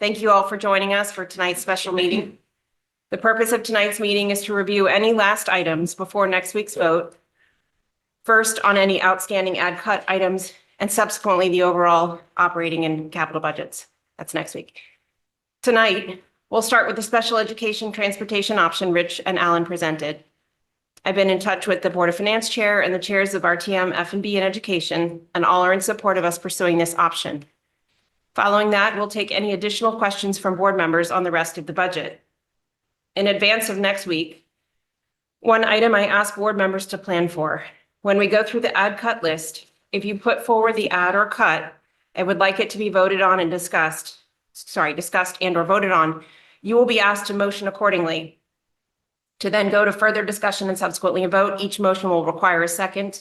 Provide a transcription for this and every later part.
Thank you all for joining us for tonight's special meeting. The purpose of tonight's meeting is to review any last items before next week's vote. First, on any outstanding ad cut items, and subsequently the overall operating and capital budgets. That's next week. Tonight, we'll start with the special education transportation option Rich and Alan presented. I've been in touch with the Board of Finance Chair and the chairs of RTM, F&B, and Education, and all are in support of us pursuing this option. Following that, we'll take any additional questions from board members on the rest of the budget. In advance of next week, one item I ask board members to plan for. When we go through the ad cut list, if you put forward the ad or cut, I would like it to be voted on and discussed and or voted on, you will be asked to motion accordingly. To then go to further discussion and subsequently a vote, each motion will require a second.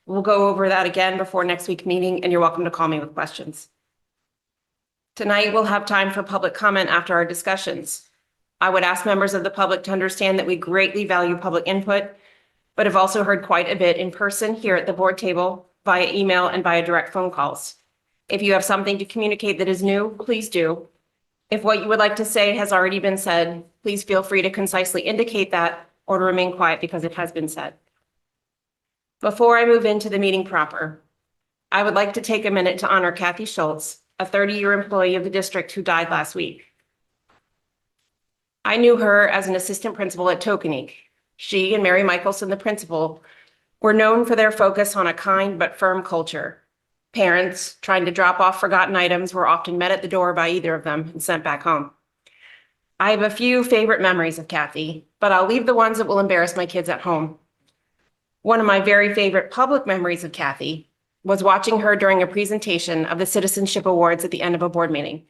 We'll go over that again before next week's meeting, and you're welcome to call me with questions. Tonight, we'll have time for public comment after our discussions. I would ask members of the public to understand that we greatly value public input, but have also heard quite a bit in person here at the board table, via email and via direct phone calls. If you have something to communicate that is new, please do. If what you would like to say has already been said, please feel free to concisely indicate that or to remain quiet because it has been said. Before I move into the meeting proper, I would like to take a minute to honor Kathy Schultz, a 30-year employee of the district who died last week. I knew her as an assistant principal at Tokenique. She and Mary Michelson, the principal, were known for their focus on a kind but firm culture. Parents trying to drop off forgotten items were often met at the door by either of them and sent back home. I have a few favorite memories of Kathy, but I'll leave the ones that will embarrass my kids at home. One of my very favorite public memories of Kathy was watching her during a presentation of the Citizenship Awards at the end of a board meeting.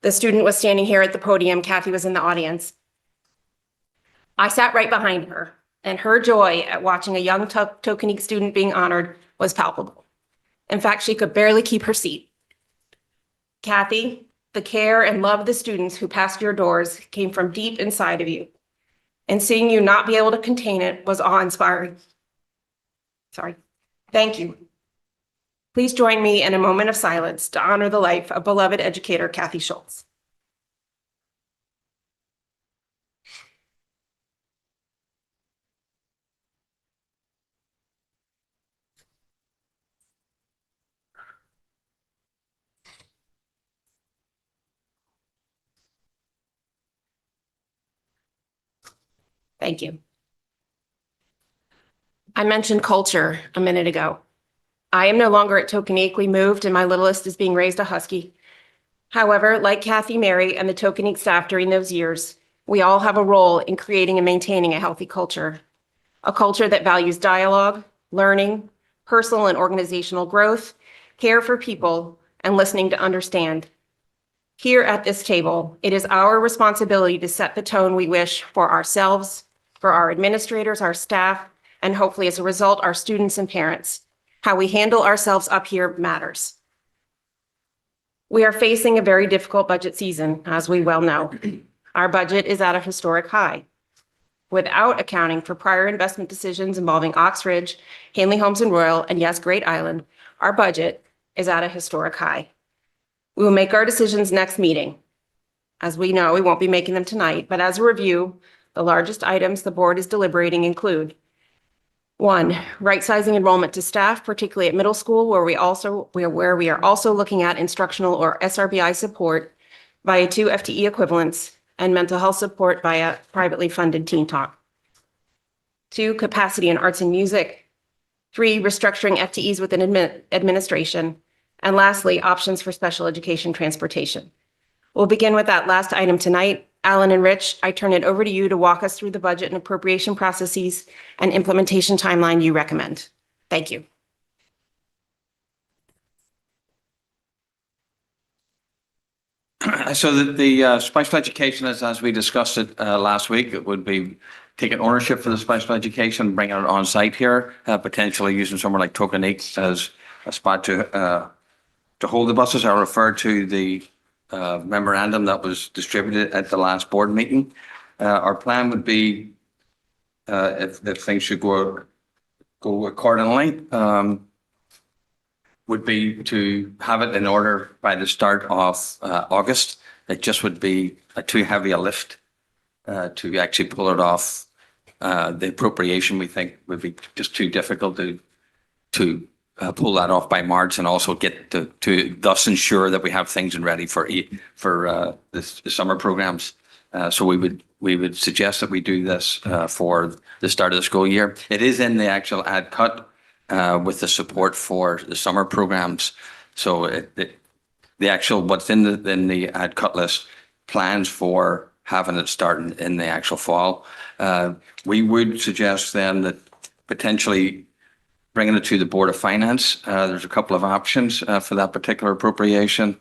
The student was standing here at the podium. Kathy was in the audience. I sat right behind her, and her joy at watching a young Tokenique student being honored was palpable. In fact, she could barely keep her seat. Kathy, the care and love of the students who passed your doors came from deep inside of you, and seeing you not be able to contain it was awe-inspiring. Thank you. Please join me in a moment of silence to honor the life of beloved educator Kathy Schultz. Thank you. I mentioned culture a minute ago. I am no longer at Tokenique. We moved and my littlest is being raised a husky. However, like Kathy, Mary, and the Tokenique staff during those years, we all have a role in creating and maintaining a healthy culture. A culture that values dialogue, learning, personal and organizational growth, care for people, and listening to understand. Here at this table, it is our responsibility to set the tone we wish for ourselves, for our administrators, our staff, and hopefully as a result, our students and parents. How we handle ourselves up here matters. We are facing a very difficult budget season, as we well know. Our budget is at a historic high. Without accounting for prior investment decisions involving Oxridge, Hanley Homes and Royal, and yes, Great Island, our budget is at a historic high. We will make our decisions next meeting. As we know, we won't be making them tonight, but as a review, the largest items the board is deliberating include: 1, right-sizing enrollment to staff, particularly at middle school, where we are also looking at instructional or SRBI support via 2 FTE equivalents and mental health support via privately funded Teen Talk. 2, capacity in arts and music. 3, restructuring FTEs within administration. And lastly, options for special education transportation. We'll begin with that last item tonight. Alan and Rich, I turn it over to you to walk us through the budget and appropriation processes and implementation timeline you recommend. Thank you. So the special education, as we discussed it last week, it would be taking ownership for the special education, bringing it on site here, potentially using somewhere like Tokenique as a spot to hold the buses. I refer to the memorandum that was distributed at the last board meeting. Our plan would be, if things should go accordingly, would be to have it in order by the start of August. It just would be a too heavy a lift to actually pull it off. The appropriation, we think, would be just too difficult to pull that off by March, and also get to thus ensure that we have things ready for the summer programs. So we would suggest that we do this for the start of the school year. It is in the actual ad cut with the support for the summer programs. So the actual what's in the ad cut list plans for having it starting in the actual fall. We would suggest then that potentially bringing it to the Board of Finance. There's a couple of options for that particular appropriation.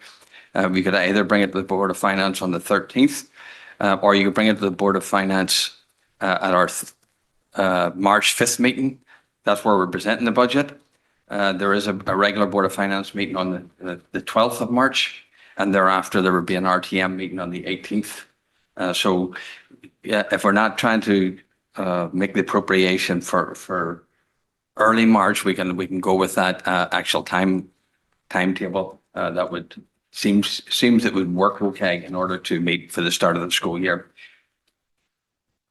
We could either bring it to the Board of Finance on the 13th, or you could bring it to the Board of Finance at our March 5th meeting. That's where we're presenting the budget. There is a regular Board of Finance meeting on the 12th of March, and thereafter there would be an RTM meeting on the 18th. So yeah, if we're not trying to make the appropriation for early March, we can go with that actual timetable. That would seems it would work okay in order to meet for the start of the school year.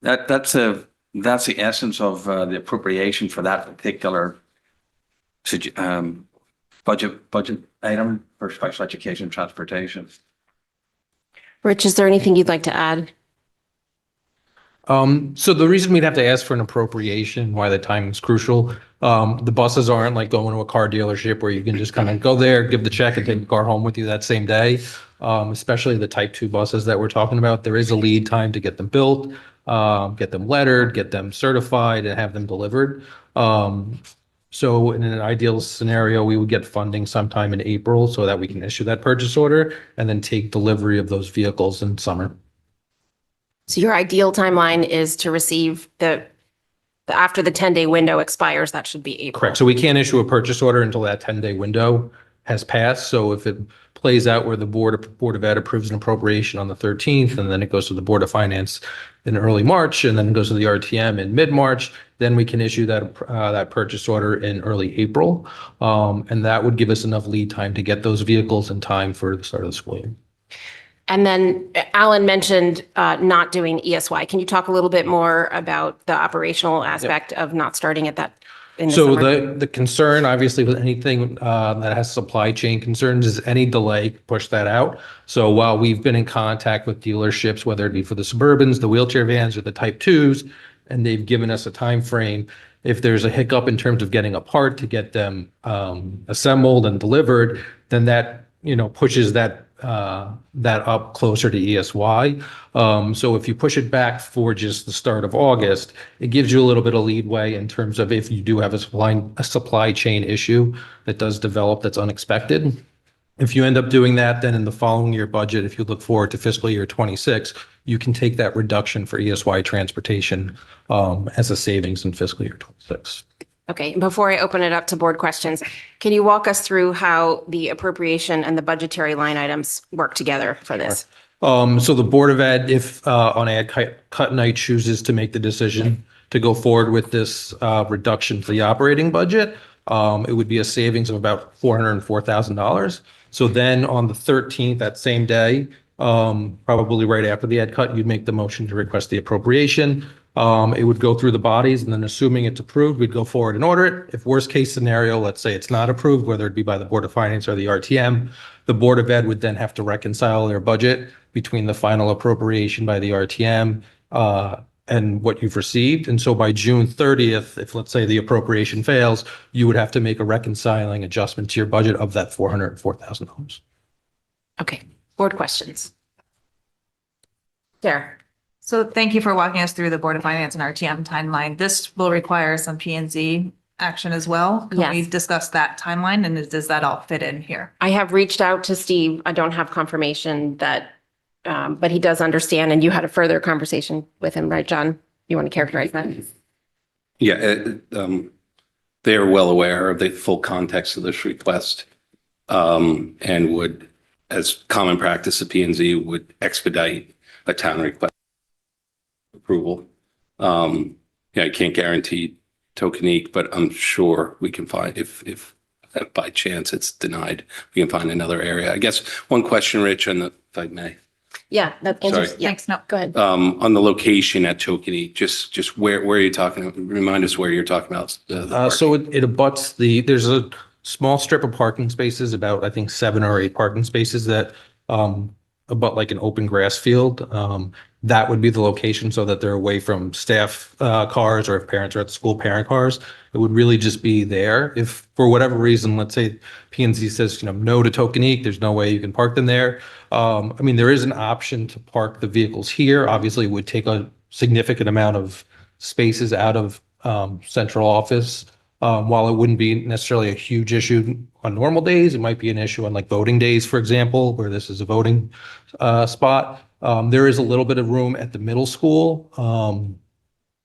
That's the essence of the appropriation for that particular budget item for special education transportation. Rich, is there anything you'd like to add? So the reason we'd have to ask for an appropriation, why the timing is crucial, the buses aren't like going to a car dealership where you can just kind of go there, give the check, and take the car home with you that same day. Especially the type 2 buses that we're talking about, there is a lead time to get them built, get them lettered, get them certified, and have them delivered. So in an ideal scenario, we would get funding sometime in April so that we can issue that purchase order and then take delivery of those vehicles in summer. So your ideal timeline is to receive after the 10-day window expires, that should be April. Correct. So we can't issue a purchase order until that 10-day window has passed. So if it plays out where the Board of Ed approves an appropriation on the 13th, and then it goes to the Board of Finance in early March, and then goes to the RTM in mid-March, then we can issue that purchase order in early April. And that would give us enough lead time to get those vehicles in time for the start of the school year. And then Alan mentioned not doing ESY. Can you talk a little bit more about the operational aspect of not starting at that in the So summer? the concern, obviously, with anything that has supply chain concerns is any delay, push that out. So while we've been in contact with dealerships, whether it be for the Suburbans, the wheelchair vans, or the Type 2s, and they've given us a time frame, if there's a hiccup in terms of getting a part to get them assembled and delivered, then that pushes that up closer to ESY. So if you push it back for just the start of August, it gives you a little bit of leeway in terms of if you do have a supply chain issue that does develop that's unexpected. If you end up doing that, then in the following year budget, if you look forward to fiscal year 26, you can take that reduction for ESY transportation as a savings in fiscal year 26. Okay, and before I open it up to board questions, can you walk us through how the appropriation and the budgetary line items work together for this? So the Board of Ed, if on ad cut night chooses to make the decision to go forward with this reduction to the operating budget, it would be a savings of about $404,000. So then on the 13th, that same day, probably right after the ad cut, you'd make the motion to request the appropriation. It would go through the bodies, and then assuming it's approved, we'd go forward and order it. If worst case scenario, let's say it's not approved, whether it be by the Board of Finance or the RTM, the Board of Ed would then have to reconcile their budget between the final appropriation by the RTM and what you've received. And so by June 30th, if let's say the appropriation fails, you would have to make a reconciling adjustment to your budget of that $404,000. Okay, board questions. Sarah. So thank you for walking us through the Board of Finance and RTM timeline. This will require some P&Z action as well. Can we Yes. discuss that timeline, and does that all fit in here? I have reached out to Steve. I don't have confirmation that, but he does understand, and you had a further conversation with him, right, John? You want to characterize that? Yeah, they are well aware of the full context of this request, and would, as common practice of P&Z, would expedite a town request approval. Yeah, I can't guarantee Tokenique, but I'm sure we can find, if by chance it's denied, we can find another area. I guess one question, Rich, and if I may. Yeah, that answers, Sorry. yeah, Thanks, no. go ahead. On the location at Tokenie, just where are you talking? Remind us where you're talking about. The So parking. it abuts there's a small strip of parking spaces, about, I think, 7 or 8 parking spaces that abut like an open grass field. That would be the location so that they're away from staff cars, or if parents are at the school, parent cars. It would really just be there. If for whatever reason, let's say P and Z says, no to Tokenique, there's no way you can park them there. I mean, there is an option to park the vehicles here. Obviously, it would take a significant amount of spaces out of central office. While it wouldn't be necessarily a huge issue on normal days, it might be an issue on like voting days, for example, where this is a voting spot. There is a little bit of room at the middle school.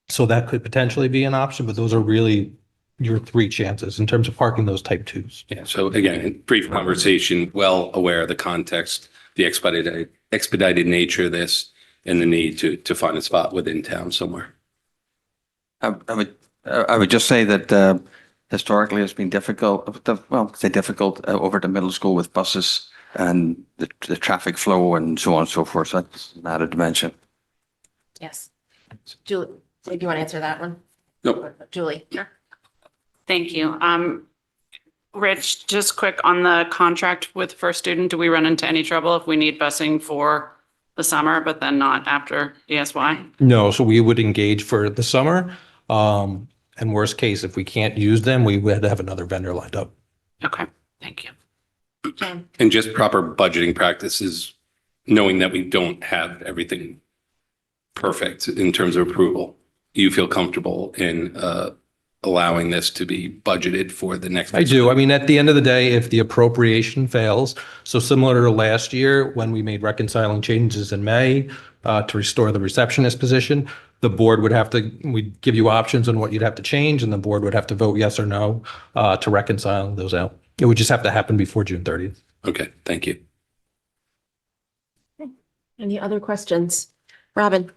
So that could potentially be an option, but those are really your 3 chances in terms of parking those type 2s. Yeah, so again, brief conversation, well aware of the context, the expedited nature of this, and the need to find a spot within town somewhere. I would just say that historically it's been difficult, difficult over the middle school with buses and the traffic flow and so on and so forth. So that's an added dimension. Yes. Julie, do you want to answer that one? Nope. Julie? Sure. Thank you. Rich, just quick on the contract with First Student, do we run into any trouble if we need busing for the summer, but then not after ESY? No, so we would engage for the summer. And worst case, if we can't use them, we would have another vendor lined up. Okay, thank you. John? And just proper budgeting practices, knowing that we don't have everything perfect in terms of approval. You feel comfortable in allowing this to be budgeted for the next? I do. I mean, at the end of the day, if the appropriation fails, so similar to last year when we made reconciling changes in May to restore the receptionist position, the board would have to, we'd give you options on what you'd have to change, and the board would have to vote yes or no to reconcile those out. It would just have to happen before June 30th. Okay, thank you. Any other questions? Robin?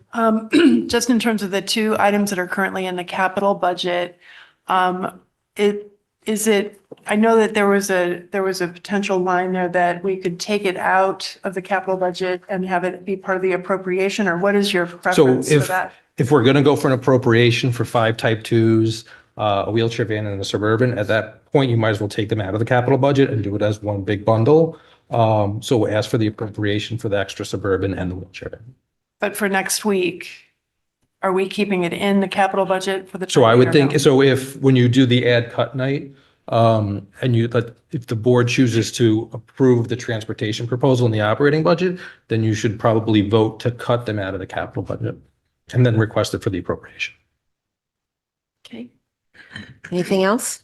Just in terms of the 2 items that are currently in the capital budget, I know that there was a potential line there that we could take it out of the capital budget and have it be part of the appropriation, or what is your preference for that? If we're going to go for an appropriation for 5 type 2s, a wheelchair van and a Suburban, at that point, you might as well take them out of the capital budget and do it as one big bundle. So we'll ask for the appropriation for the extra Suburban and the wheelchair van. But for next week, are we keeping it in the capital budget for the? So I time would being or think, no? so if, when you do the ad cut night, and if the board chooses to approve the transportation proposal in the operating budget, then you should probably vote to cut them out of the capital budget and then request it for the appropriation. Okay. Anything else?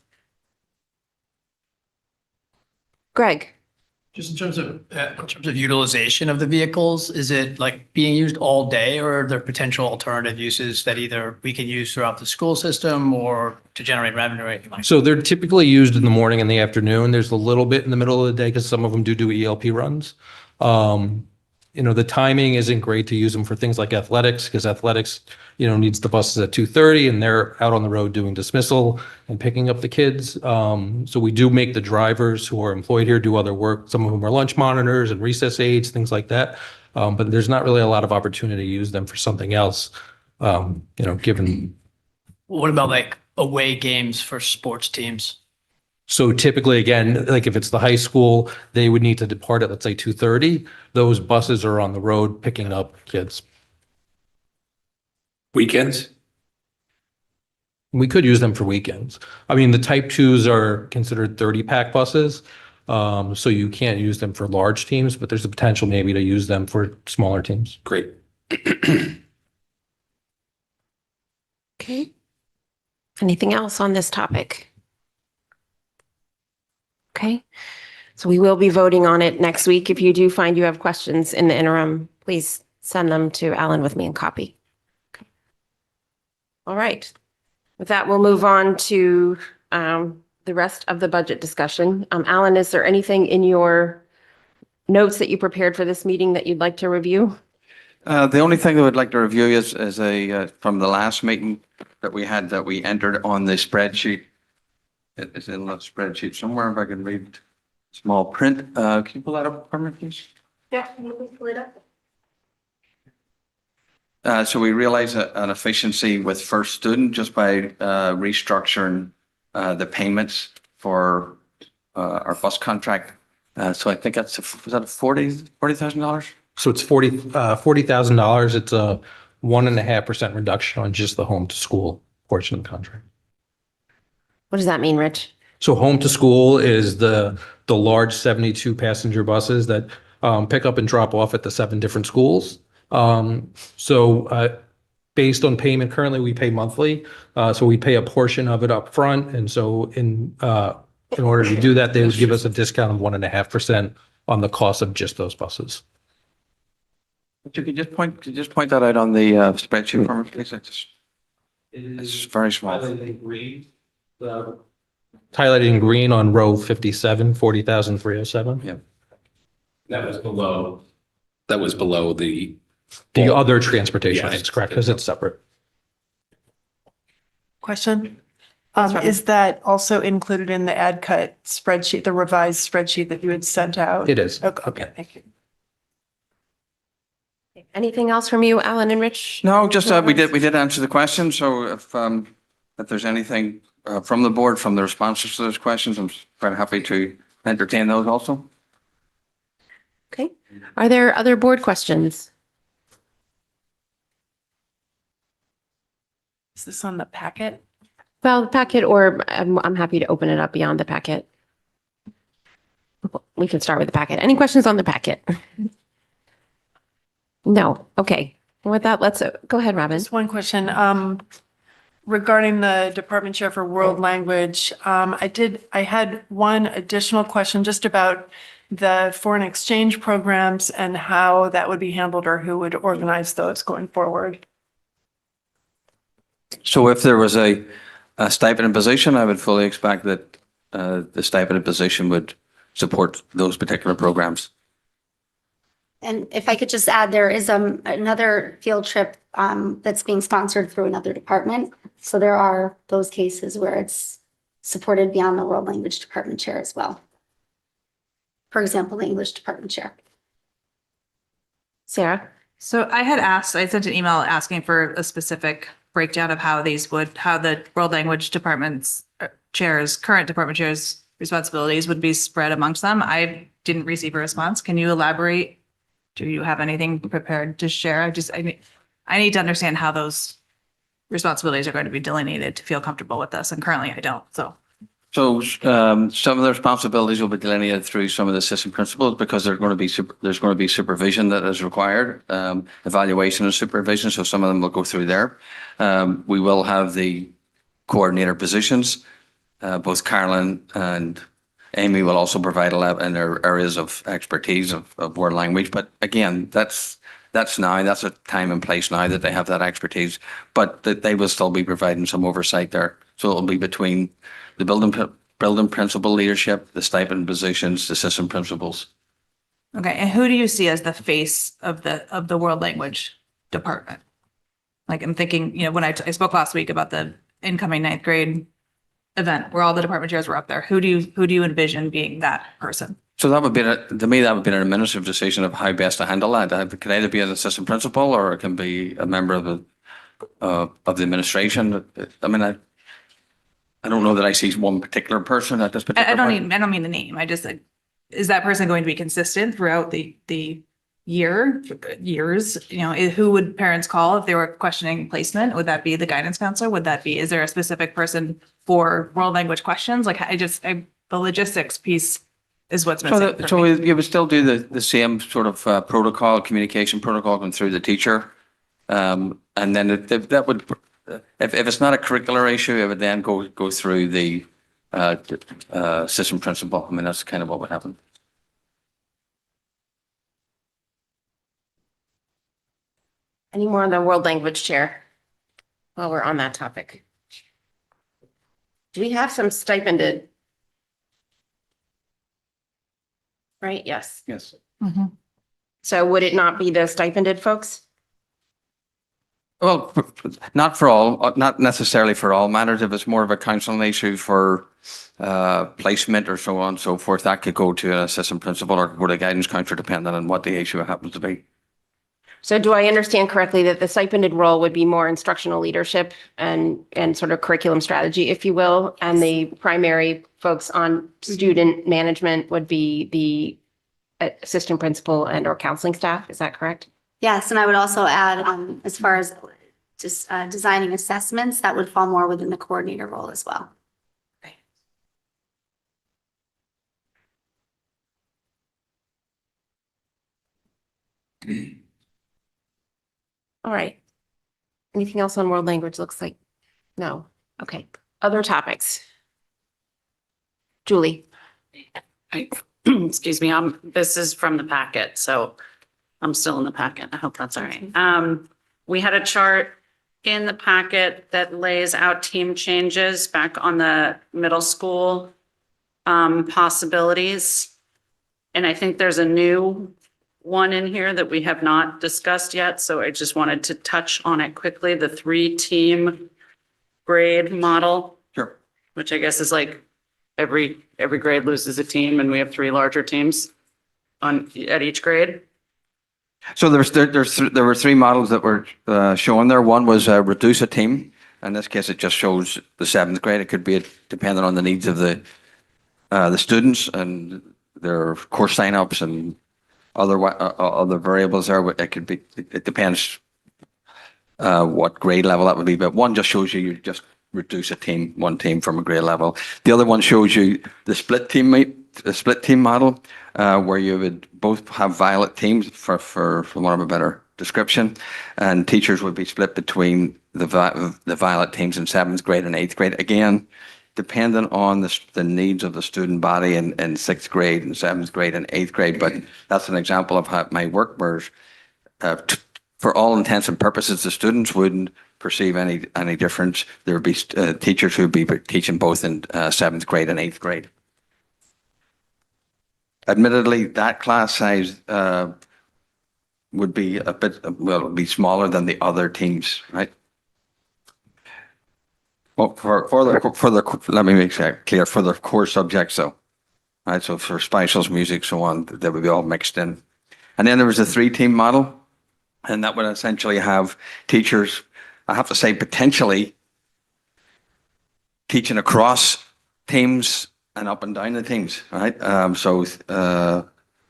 Greg? Just in terms of utilization of the vehicles, is it like being used all day, or are there potential alternative uses that either we can use throughout the school system or to generate revenue or anything like that? So they're typically used in the morning and the afternoon. There's a little bit in the middle of the day because some of them do ELP runs. The timing isn't great to use them for things like athletics, because athletics, needs the buses at 2:30 and they're out on the road doing dismissal and picking up the kids. So we do make the drivers who are employed here do other work. Some of them are lunch monitors and recess aides, things like that. But there's not really a lot of opportunity to use them for something else, given. What about like away games for sports teams? So typically, again, like if it's the high school, they would need to depart at, let's say, 2:30. Those buses are on the road picking up kids. Weekends? We could use them for weekends. I mean, the type 2s are considered 30-pack buses. So you can't use them for large teams, but there's a potential maybe to use them for smaller teams. Great. Okay. Anything else on this topic? Okay. So we will be voting on it next week. If you do find you have questions in the interim, please send them to Alan with me and copy. Okay. All right. With that, we'll move on to the rest of the budget discussion. Alan, is there anything in your notes that you prepared for this meeting that you'd like to review? The only thing I would like to review is from the last meeting that we had that we entered on the spreadsheet. It is in the spreadsheet somewhere, if I can read small print. Can you pull that up for me, please? Yeah, can you pull it up? So we realize an efficiency with First Student just by restructuring the payments for our bus contract. So I think was that $40,000? So it's $40,000. It's a 1.5% reduction on just the home to school portion of the contract. What does that mean, Rich? So home to school is the large 72 passenger buses that pick up and drop off at the 7 different schools. Based on payment, currently we pay monthly. So we pay a portion of it up front. And so in order to do that, they would give us a discount of 1.5% on the cost of just those buses. But you could just point that out on the spreadsheet for me, please. It's very small. Highlighted in green on row 57, 40,307. Yeah. That was below the. The other transportation, Yeah. that's correct, because it's separate. Question? Robin. Is that also included in the ad cut spreadsheet, the revised spreadsheet that you had sent out? It is. Okay, thank you. Anything else from you, Alan and Rich? No, just we did answer the question. So if there's anything from the board, from the responses to those questions, I'm quite happy to entertain those also. Okay. Are there other board questions? Is this on the packet? Well, the packet, or I'm happy to open it up beyond the packet. We can start with the packet. Any questions on the packet? No. Okay. With that, let's go ahead, Robin. Just one question. Regarding the department chair for world language, I had one additional question just about the foreign exchange programs and how that would be handled or who would organize those going forward. So if there was a stipend position, I would fully expect that the stipend position would support those particular programs. And if I could just add, there is another field trip that's being sponsored through another department. So there are those cases where it's supported beyond the world language department chair as well. For example, the English department chair. Sarah? So I sent an email asking for a specific breakdown of how the world language department's current department chairs' responsibilities would be spread amongst them. I didn't receive a response. Can you elaborate? Do you have anything prepared to share? I need to understand how those responsibilities are going to be delineated to feel comfortable with this. And currently I don't, so. So some of the responsibilities will be delineated through some of the assistant principals because there's going to be supervision that is required, evaluation and supervision. So some of them will go through there. We will have the coordinator positions. Both Carolyn and Amy will also provide a lot in their areas of expertise of world language. But again, that's a time and place now that they have that expertise, but that they will still be providing some oversight there. So it'll be between the building principal leadership, the stipend positions, the assistant principals. Okay, and who do you see as the face of the world language department? Like I'm thinking, when I spoke last week about the incoming 9th grade event where all the department chairs were up there, who do you envision being that person? So that would be, to me, that would be an administrative decision of how best to handle that. It could either be an assistant principal or it can be a member of the administration. I mean, I don't know that I see one particular person at this particular point. I don't mean the name. Is that person going to be consistent throughout the years? Who would parents call if they were questioning placement? Would that be the guidance counselor? Is there a specific person for world language questions? Like the logistics piece is what's missing. So you would still do the same sort of communication protocol going through the teacher. And then that would, if it's not a curricular issue, it would then go through the assistant principal. I mean, that's kind of what would happen. Any more on the world language chair? While we're on that topic. Do we have some stipended? Right, yes. Yes. Mhm. So would it not be the stipended folks? Well, not necessarily for all matters. If it's more of a counseling issue for placement or so on and so forth, that could go to an assistant principal or go to a guidance counselor, depending on what the issue happens to be. So do I understand correctly that the stipended role would be more instructional leadership and sort of curriculum strategy, if you will? And the primary folks on student management would be the assistant principal and or counseling staff? Is that correct? Yes, and I would also add, as far as just designing assessments, that would fall more within the coordinator role as well. All right. Anything else on world language? Looks like, no. Okay. Other topics? Julie? Excuse me, this is from the packet, so I'm still in the packet. I hope that's all right. We had a chart in the packet that lays out team changes back on the middle school possibilities. And I think there's a new one in here that we have not discussed yet, so I just wanted to touch on it quickly, the 3-team grade model. Sure. Which I guess is like every grade loses a team and we have 3 larger teams at each grade. So there were 3 models that were shown there. One was reduce a team. In this case, it just shows the 7th grade. It could be depending on the needs of the students and their course signups and other variables there. It depends what grade level that would be. But one just shows you just reduce one team from a grade level. The other one shows you the split team model, where you would both have violet teams for want of a better description, and teachers would be split between the violet teams in 7th grade and 8th grade. Again, dependent on the needs of the student body in 6th grade and 7th grade and 8th grade. But that's an example of how it might work, where for all intents and purposes, the students wouldn't perceive any difference. There would be teachers who would be teaching both in 7th grade and 8th grade. Admittedly, that class size would be would be smaller than the other teams, right? Well, let me make that clear, for the core subjects though, right? So for specials, music, so on, they would be all mixed in. And then there was a 3-team model, and that would essentially have teachers, I have to say, potentially teaching across teams and up and down the teams, right? So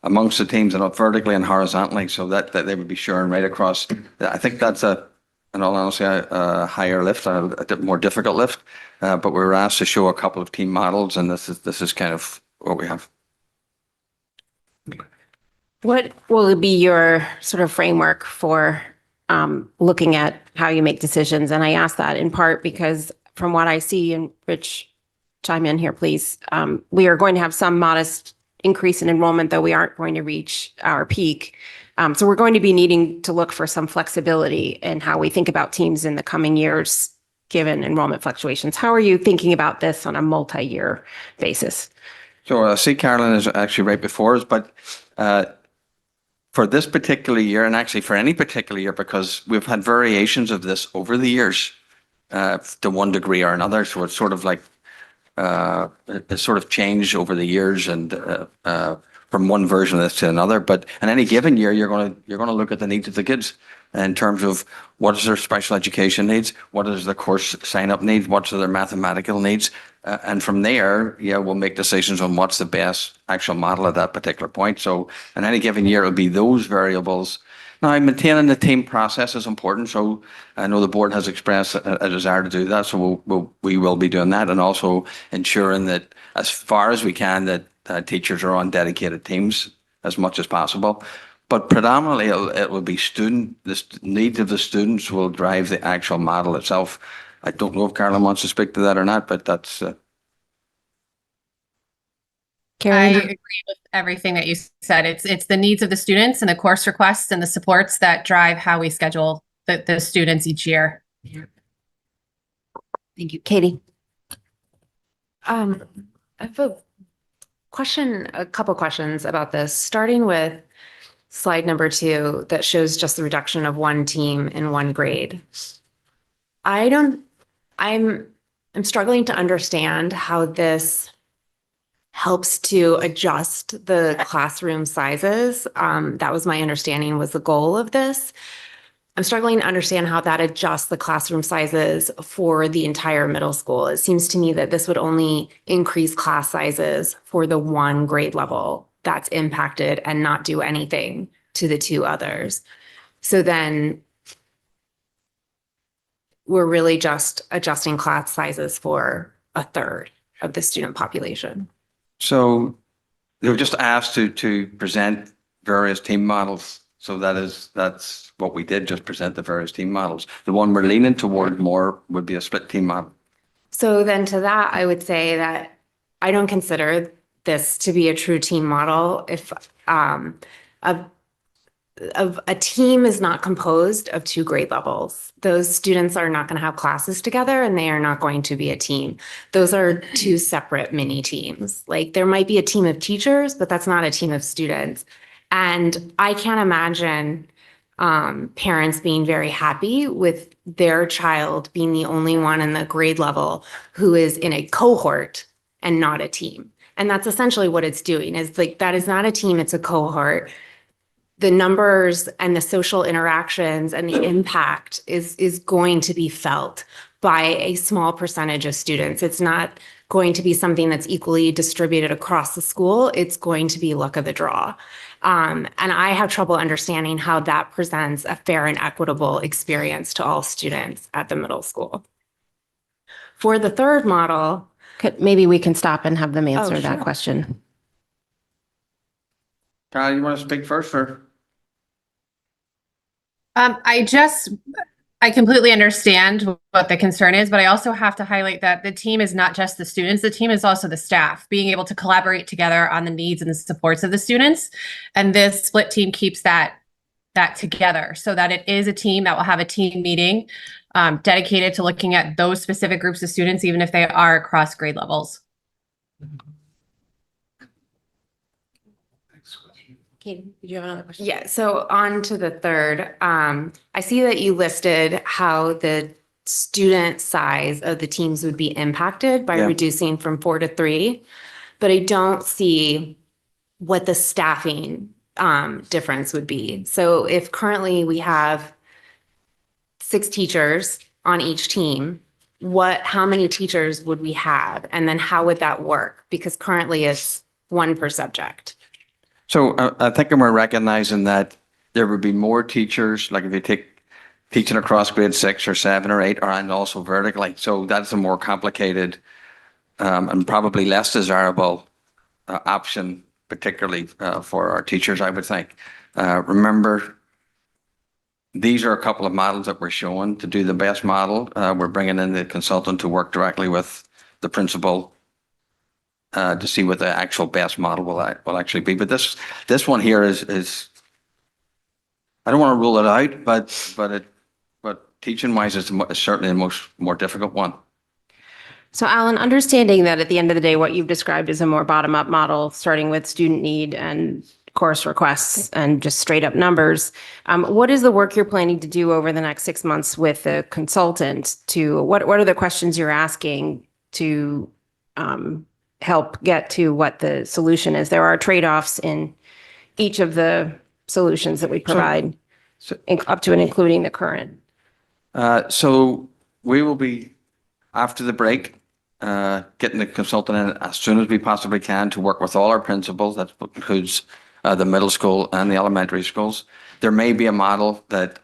amongst the teams and up vertically and horizontally, so that they would be sharing right across. I think that's in all honesty, a higher lift, a more difficult lift. But we were asked to show a couple of team models, and this is kind of what we have. What will be your sort of framework for looking at how you make decisions? And I ask that in part because from what I see, and Rich, chime in here, please, we are going to have some modest increase in enrollment, though we aren't going to reach our peak. So we're going to be needing to look for some flexibility in how we think about teams in the coming years, given enrollment fluctuations. How are you thinking about this on a multi-year basis? So I see Carolyn is actually right before us, but for this particular year, and actually for any particular year, because we've had variations of this over the years to one degree or another. So it's sort of like it's sort of changed over the years and from one version of this to another. But in any given year, you're going to look at the needs of the kids in terms of what is their special education needs, what is their course sign-up needs, what's their mathematical needs. And from there, we'll make decisions on what's the best actual model at that particular point. So in any given year, it'll be those variables. Now, maintaining the team process is important. So I know the board has expressed a desire to do that. So we will be doing that, and also ensuring that as far as we can that teachers are on dedicated teams as much as possible. But predominantly, it will be the needs of the students will drive the actual model itself. I don't know if Carolyn wants to speak to that or not, but that's. I Karen? agree with everything that you said. It's the needs of the students and the course requests and the supports that drive how we schedule the students each year. Thank you. Katie? I have a couple questions about this, starting with slide number 2 that shows just the reduction of one team in one grade. I'm struggling to understand how this helps to adjust the classroom sizes. That was my understanding was the goal of this. I'm struggling to understand how that adjusts the classroom sizes for the entire middle school. It seems to me that this would only increase class sizes for the one grade level that's impacted and not do anything to the two others. So then we're really just adjusting class sizes for a third of the student population. So they were just asked to present various team models. So that's what we did, just present the various team models. The one we're leaning toward more would be a split team model. So then to that, I would say that I don't consider this to be a true team model. If a team is not composed of two grade levels, those students are not going to have classes together and they are not going to be a team. Those are two separate mini teams. Like there might be a team of teachers, but that's not a team of students. And I can't imagine parents being very happy with their child being the only one in the grade level who is in a cohort and not a team. And that's essentially what it's doing is like, that is not a team, it's a cohort. The numbers and the social interactions and the impact is going to be felt by a small percentage of students. It's not going to be something that's equally distributed across the school. It's going to be luck of the draw. And I have trouble understanding how that presents a fair and equitable experience to all students at the middle school. For the third model, Maybe we can stop and have them answer that sure. question. Kyle, you want to speak first or? I completely understand what the concern is, but I also have to highlight that the team is not just the students, the team is also the staff, being able to collaborate together on the needs and the supports of the students. And this split team keeps that together so that it is a team that will have a team meeting dedicated to looking at those specific groups of students, even if they are across grade levels. Katie, did you have another question? yeah, so on to the third. I see that you listed how the student size of the teams would be impacted by Yeah. reducing from 4 to 3, but I don't see what the staffing difference would be. So if currently we have 6 teachers on each team, how many teachers would we have? And then how would that work? Because currently it's 1 per subject. So I think we're recognizing that there would be more teachers, like if you take teaching across grade 6 or 7 or 8, and also vertically. So that's a more complicated and probably less desirable option, particularly for our teachers, I would think. Remember, these are a couple of models that we're showing. To do the best model, we're bringing in the consultant to work directly with the principal to see what the actual best model will actually be. But this one here is I don't want to rule it out, but teaching wise, it's certainly the more difficult one. So Alan, understanding that at the end of the day, what you've described is a more bottom-up model, starting with student need and course requests and just straight up numbers. What is the work you're planning to do over the next 6 months with the consultant what are the questions you're asking to help get to what the solution is? There are trade-offs in each of the solutions that we provide, up to and including the current. So we will be, after the break, getting the consultant in as soon as we possibly can to work with all our principals. That includes the middle school and the elementary schools. There may be a model that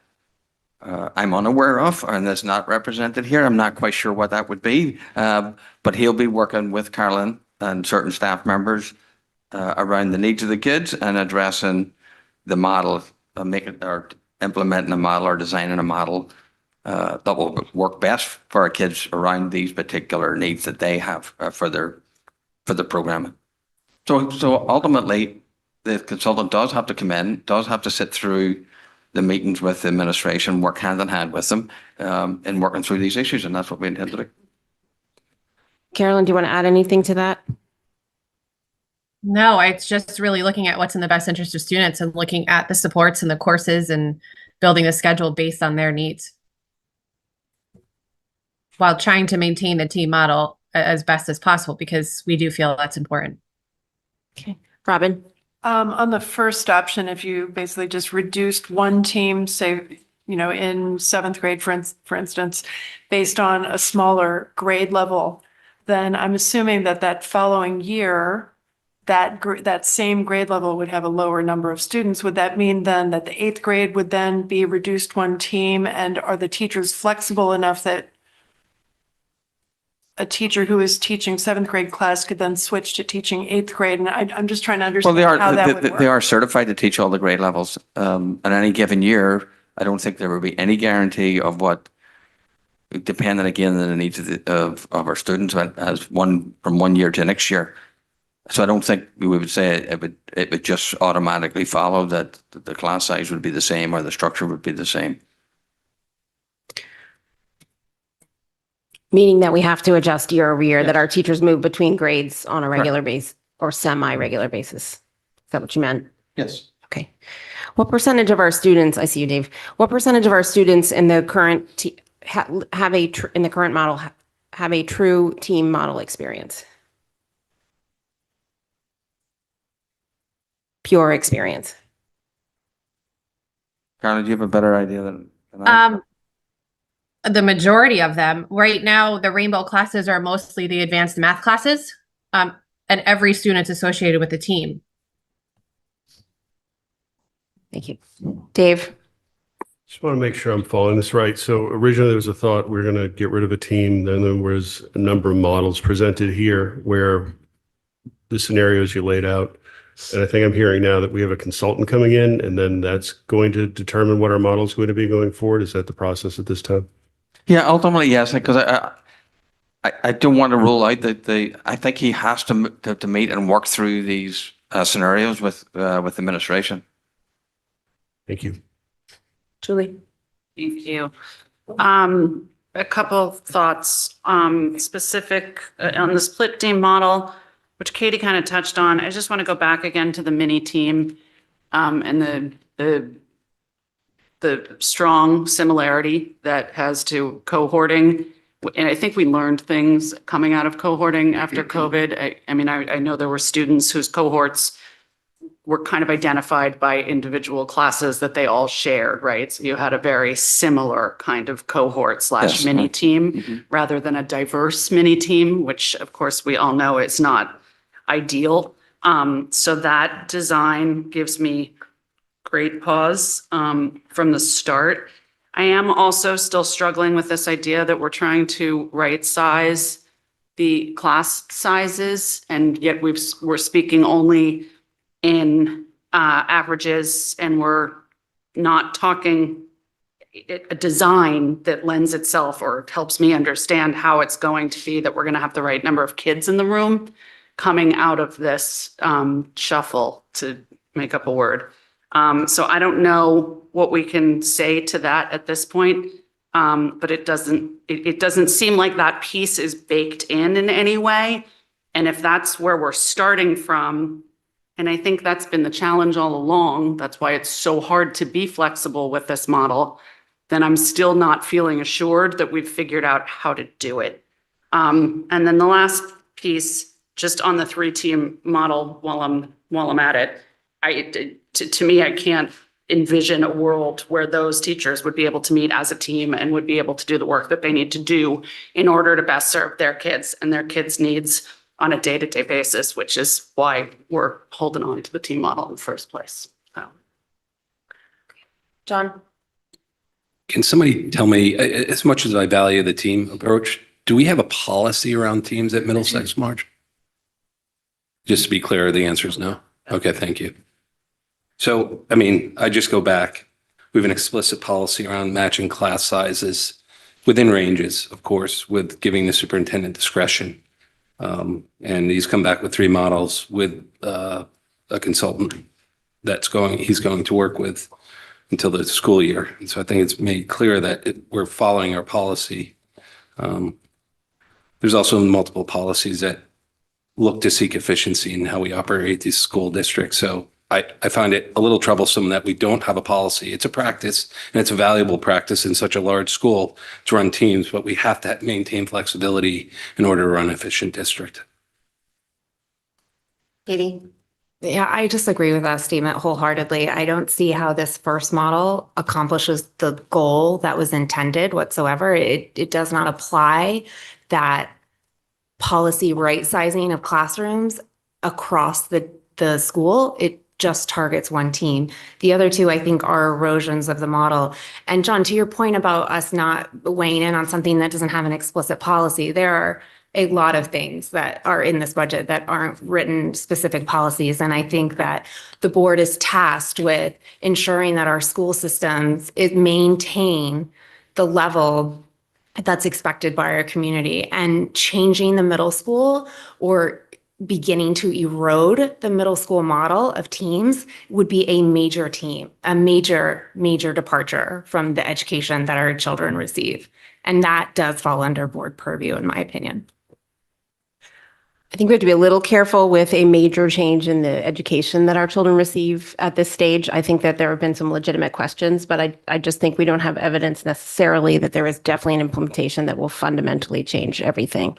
I'm unaware of and that's not represented here. I'm not quite sure what that would be, but he'll be working with Carolyn and certain staff members around the needs of the kids and addressing the model, or implementing a model or designing a model that will work best for our kids around these particular needs that they have for the programming. So ultimately, the consultant does have to come in, does have to sit through the meetings with the administration, work hand in hand with them in working through these issues, and that's what we intend to do. Carolyn, do you want to add anything to that? No, it's just really looking at what's in the best interest of students and looking at the supports and the courses and building the schedule based on their needs, while trying to maintain the team model as best as possible, because we do feel that's important. Robin? On the first option, if you basically just reduced one team, say, in seventh grade, for instance, based on a smaller grade level, then I'm assuming that following year, that same grade level would have a lower number of students. Would that mean then that the eighth grade would then be reduced one team? And are the teachers flexible enough that a teacher who is teaching seventh grade class could then switch to teaching eighth grade? And I'm just trying to Well, understand how that would work. they are certified to teach all the grade levels. At any given year, I don't think there would be any guarantee of what, depending again on the needs of our students as from one year to next year. So I don't think we would say it would just automatically follow that the class size would be the same or the structure would be the same. Meaning that we have to adjust year over year, that Yes. our teachers move between grades on a regular basis or semi-regular basis. Is that what you meant? Yes. Okay. What percentage of our students, I see you, Dave, what percentage of our students in the current, in the current model have a true team model experience? Pure experience. Carla, do you have a better idea than I? The majority of them right now, the rainbow classes are mostly the advanced math classes, and every student's associated with the team. Thank you. Dave? Just want to make sure I'm following this right. So originally there was a thought we're going to get rid of a team. Then there was a number of models presented here where the scenarios you laid out. And I think I'm hearing now that we have a consultant coming in and then that's going to determine what our model is going to be going forward. Is that the process at this time? Yeah, ultimately, yes, because I don't want to rule out that I think he has to meet and work through these scenarios with administration. Thank you. Julie? Thank you. A couple thoughts, specific on the split team model, which Katie kind of touched on. I just want to go back again to the mini team, and the strong similarity that has to cohorting. And I think we learned things coming out of cohorting after COVID. I mean, I know there were students whose cohorts were kind of identified by individual classes that they all shared, right? So you had a very similar kind of cohort slash Yes. mini team Mhm. rather than a diverse mini team, which of course we all know is not ideal. So that design gives me great pause from the start. I am also still struggling with this idea that we're trying to right size the class sizes, and yet we're speaking only in averages, and we're not talking a design that lends itself or helps me understand how it's going to be that we're going to have the right number of kids in the room coming out of this shuffle, to make up a word. So I don't know what we can say to that at this point. But it doesn't seem like that piece is baked in any way. And if that's where we're starting from, and I think that's been the challenge all along, that's why it's so hard to be flexible with this model, then I'm still not feeling assured that we've figured out how to do it. And then the last piece, just on the 3-team model while I'm at it, to me, I can't envision a world where those teachers would be able to meet as a team and would be able to do the work that they need to do in order to best serve their kids and their kids' needs on a day-to-day basis, which is why we're holding on to the team model in the first place. So. John? Can somebody tell me, as much as I value the team approach, do we have a policy around teams at Middlesex, Marge? Just to be clear, the answer is no. Okay, thank you. So, I mean, I just go back. We have an explicit policy around matching class sizes within ranges, of course, with giving the superintendent discretion. And he's come back with 3 models with a consultant he's going to work with until the school year. And so I think it's made clear that we're following our policy. There's also multiple policies that look to seek efficiency in how we operate these school districts. So I find it a little troublesome that we don't have a policy. It's a practice and it's a valuable practice in such a large school to run teams, but we have to maintain flexibility in order to run an efficient district. Katie? Yeah, I just agree with that statement wholeheartedly. I don't see how this first model accomplishes the goal that was intended whatsoever. It does not apply that policy right sizing of classrooms across the school. It just targets one team. The other two, I think, are erosions of the model. And John, to your point about us not weighing in on something that doesn't have an explicit policy, there are a lot of things that are in this budget that aren't written specific policies. And I think that the board is tasked with ensuring that our school systems maintain the level that's expected by our community, and changing the middle school or beginning to erode the middle school model of teams would be a major departure from the education that our children receive. And that does fall under board purview, in my opinion. I think we have to be a little careful with a major change in the education that our children receive at this stage. I think that there have been some legitimate questions, but I just think we don't have evidence necessarily that there is definitely an implementation that will fundamentally change everything.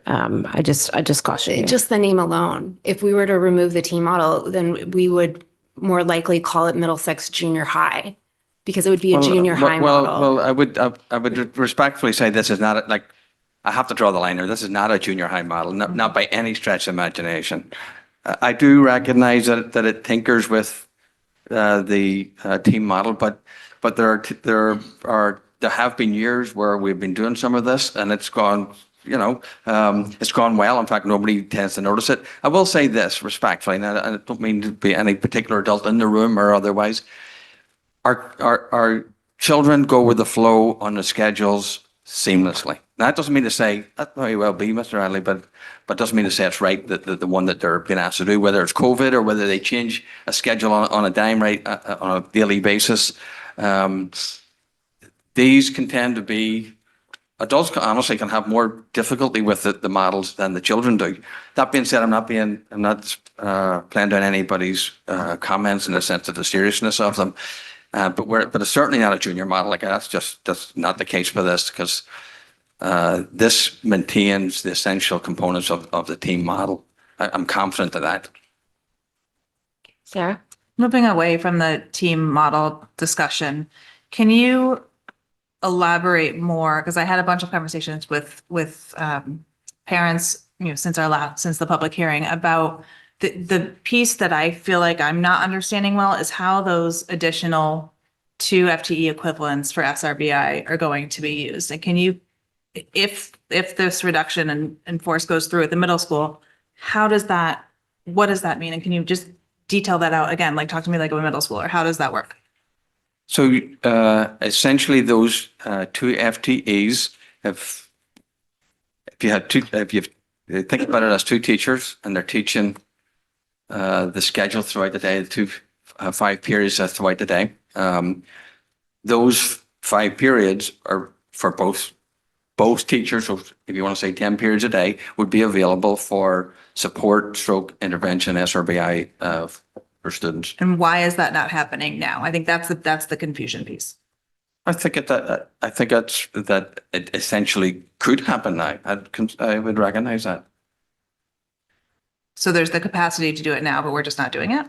I just caution you. Just the name alone, if we were to remove the team model, then we would more likely call it Middlesex Junior High, because it would be a junior high model. Well, I would respectfully say this is not like, I have to draw the line here. This is not a junior high model, not by any stretch of imagination. I do recognize that it tinkers with the team model, but there have been years where we've been doing some of this and it's gone, it's gone well. In fact, nobody tends to notice it. I will say this respectfully, and I don't mean to be any particular adult in the room or otherwise. Our children go with the flow on the schedules seamlessly. Now, that doesn't mean to say, that may well be, Mr. Adley, but doesn't mean to say it's right that the one that they're being asked to do, whether it's COVID or whether they change a schedule on a dime, right, on a daily basis. These can tend to be, adults honestly can have more difficulty with the models than the children do. That being said, I'm not playing down anybody's comments in the sense of the seriousness of them. But it's certainly not a junior model. Like that's not the case for this, because this maintains the essential components of the team model. I'm confident of that. Sarah? Moving away from the team model discussion, can you elaborate more? Because I had a bunch of conversations with parents, since the public hearing, about the piece that I feel like I'm not understanding well is how those additional 2 FTE equivalents for SRBI are going to be used. And can you, if this reduction in force goes through at the middle school, what does that mean? And can you just detail that out again? Like, talk to me like a middle schooler. How does that work? So essentially, those 2 FTEs, if you think about it as 2 teachers and they're teaching the schedule throughout the day, the 5 periods throughout the day. Those 5 periods are for both teachers. So if you want to say 10 periods a day, would be available for support, stroke, intervention, SRBI for students. And why is that not happening now? I think that's the confusion piece. I think that it essentially could happen now. I would recognize that. So there's the capacity to do it now, but we're just not doing it?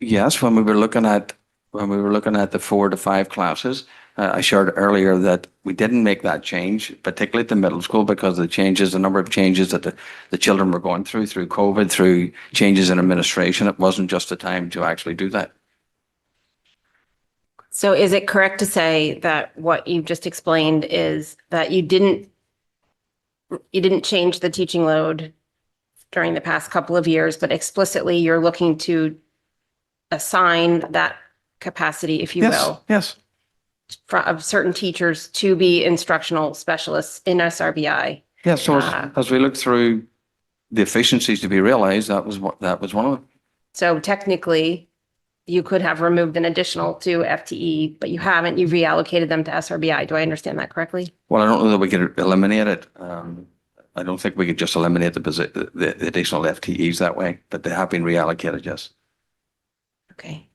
Yes, when we were looking at the 4 to 5 classes, I shared earlier that we didn't make that change, particularly at the middle school, because of the number of changes that the children were going through COVID, through changes in administration. It wasn't just the time to actually do that. So is it correct to say that what you just explained is that you didn't change the teaching load during the past couple of years, but explicitly you're looking to assign that capacity, if you will? Yes. Of certain teachers to be instructional specialists in SRBI. Yeah, so as we look through the efficiencies to be realized, that was one of them. So technically, you could have removed an additional 2 FTE, but you haven't. You've reallocated them to SRBI. Do I understand that correctly? Well, I don't know that we could eliminate it. I don't think we could just eliminate the additional FTEs that way, but they have been reallocated, yes. Okay.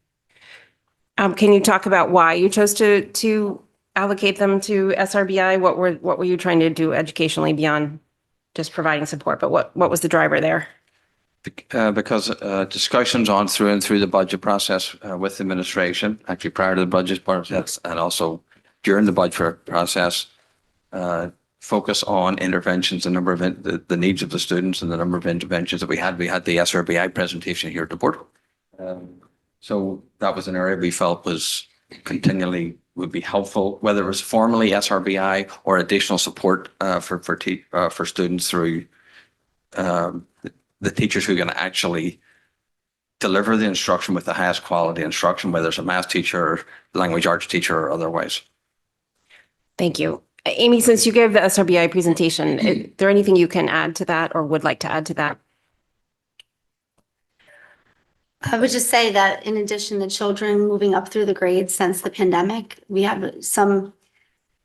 Can you talk about why you chose to allocate them to SRBI? What were you trying to do educationally beyond just providing support? But what was the driver there? Because discussions on through and through the budget process with administration, actually prior to the budget process and also during the budget process, focus on interventions, the number of the needs of the students and the number of interventions that we had. We had the SRBI presentation here at the board. So that was an area we felt was continually would be helpful, whether it was formally SRBI or additional support for students through the teachers who are going to actually deliver the instruction with the highest quality instruction, whether it's a math teacher, language arts teacher, or otherwise. Thank you. Amy, since you gave the SRBI presentation, is there anything you can add to that or would like to add to that? I would just say that in addition to children moving up through the grades since the pandemic, we have some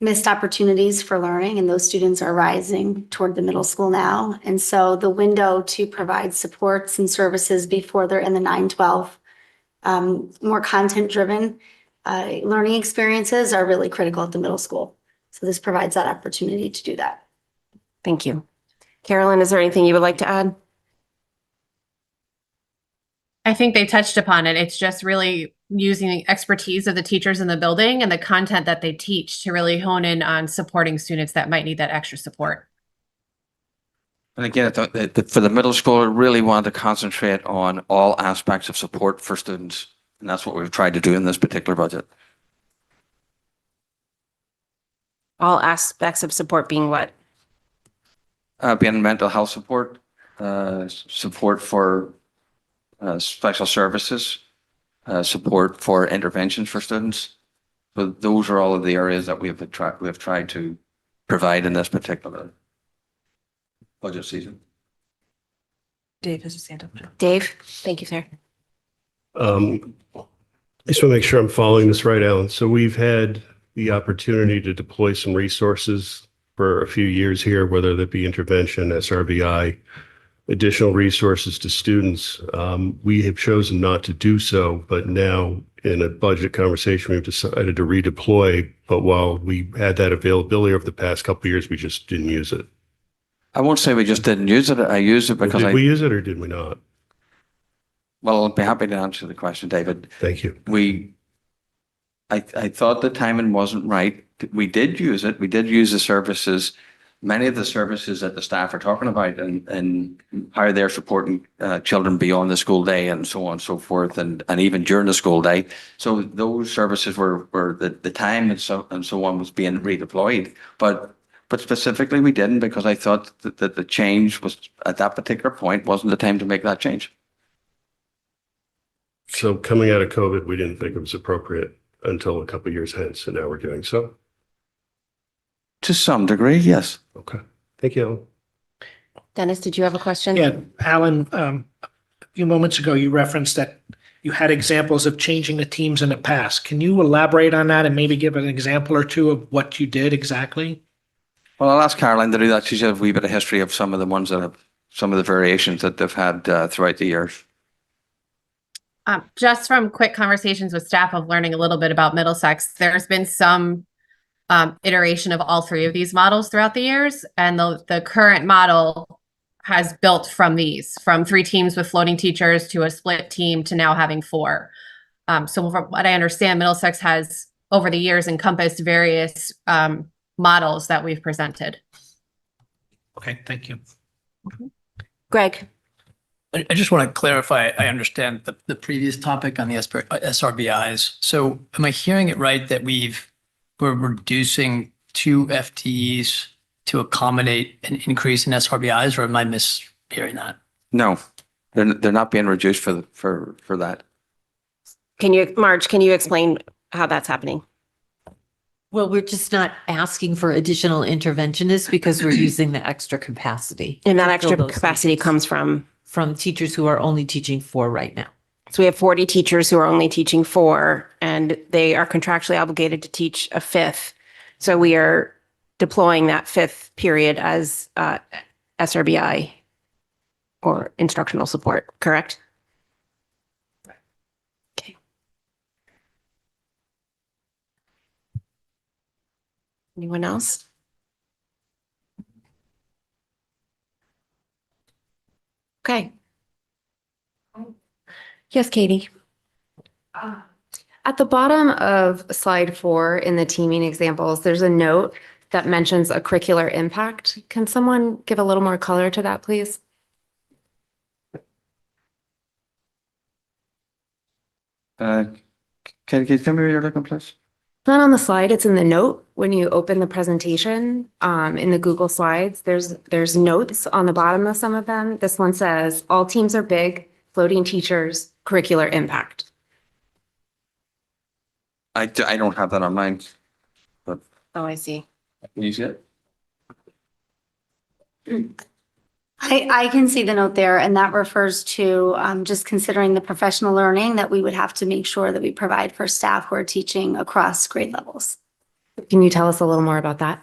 missed opportunities for learning, and those students are rising toward the middle school now. And so the window to provide supports and services before they're in the 9-12, more content-driven learning experiences are really critical at the middle school. So this provides that opportunity to do that. Thank you. Carolyn, is there anything you would like to add? I think they touched upon it. It's just really using the expertise of the teachers in the building and the content that they teach to really hone in on supporting students that might need that extra support. And again, I thought that for the middle school, I really wanted to concentrate on all aspects of support for students. And that's what we've tried to do in this particular budget. All aspects of support being what? Being mental health support, support for special services, support for interventions for students. So those are all of the areas that we have tried to provide in this particular budget season. Dave has his hand up. Dave? Thank you, sir. I just want to make sure I'm following this right, Alan. So we've had the opportunity to deploy some resources for a few years here, whether that be intervention, SRBI, additional resources to students. We have chosen not to do so, but now in a budget conversation, we've decided to redeploy. But while we had that availability over the past couple of years, we just didn't use it. I won't say we just didn't use it. I used it because Did we use it or did we not? well, I'll be happy to answer the question, David. Thank you. I thought the timing wasn't right. We did use it. We did use the services, many of the services that the staff are talking about and how they're supporting children beyond the school day and so on and so forth, and even during the school day. So those services were the time and so on was being redeployed. But specifically we didn't, because I thought that the change was at that particular point wasn't the time to make that change. So coming out of COVID, we didn't think it was appropriate until a couple of years hence, and now we're doing so. To some degree, yes. Okay. Thank you, Alan. Dennis, did you have a question? Yeah, Alan, a few moments ago, you referenced that you had examples of changing the teams in the past. Can you elaborate on that and maybe give an example or two of what you did exactly? Well, I'll ask Caroline to do that. She's a wee bit of history of some of the ones that have, some of the variations that they've had throughout the years. Just from quick conversations with staff of learning a little bit about Middlesex, there's been some iteration of all three of these models throughout the years. And the current model has built from these, from 3 teams with floating teachers to a split team to now having 4. So from what I understand, Middlesex has over the years encompassed various models that we've presented. Okay, thank you. Greg? I just want to clarify, I understand the previous topic on the SRBIs. So am I hearing it right that we're reducing 2 FTEs to accommodate an increase in SRBIs, or am I mishearing that? No, they're not being reduced for that. Marge, can you explain how that's happening? Well, we're just not asking for additional interventionists because we're using the extra capacity. And that to extra fill those capacity seats comes from? From teachers who are only teaching 4 right now. So we have 40 teachers who are only teaching 4, and they are contractually obligated to teach a 5th. So we are deploying that 5th period as SRBI or instructional support, correct? Okay. Anyone else? Okay. Yes, Katie. At the bottom of slide 4 in the teaming examples, there's a note that mentions a curricular impact. Can someone give a little more color to that, please? Can you tell me where you're looking, please? Not on the slide, it's in the note. When you open the presentation, in the Google Slides, there's notes on the bottom of some of them. This one says, all teams are big, floating teachers, curricular impact. I don't have that on mine. Oh, I see. Can you see it? I can see the note there, and that refers to just considering the professional learning that we would have to make sure that we provide for staff who are teaching across grade levels. Can you tell us a little more about that?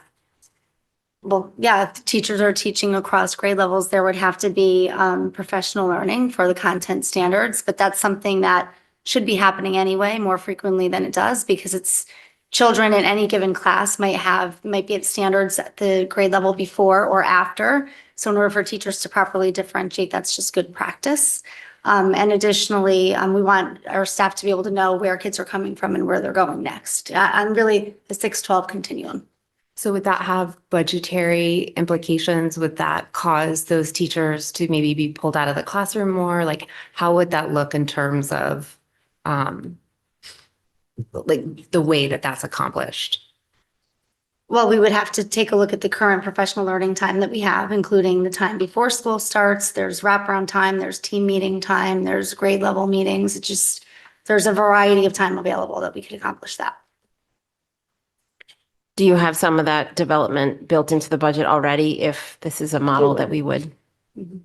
Well, yeah, if teachers are teaching across grade levels, there would have to be professional learning for the content standards, but that's something that should be happening anyway, more frequently than it does, because it's children in any given class might be at standards at the grade level before or after. So in order for teachers to properly differentiate, that's just good practice. And additionally, we want our staff to be able to know where kids are coming from and where they're going next. And really the 6-12 continuum. So would that have budgetary implications? Would that cause those teachers to maybe be pulled out of the classroom more? Like, how would that look in terms of like the way that that's accomplished? Well, we would have to take a look at the current professional learning time that we have, including the time before school starts. There's wraparound time, there's team meeting time, there's grade level meetings. There's a variety of time available that we could accomplish that. Do you have some of that development built into the budget already if this is a model that we would? Mhm.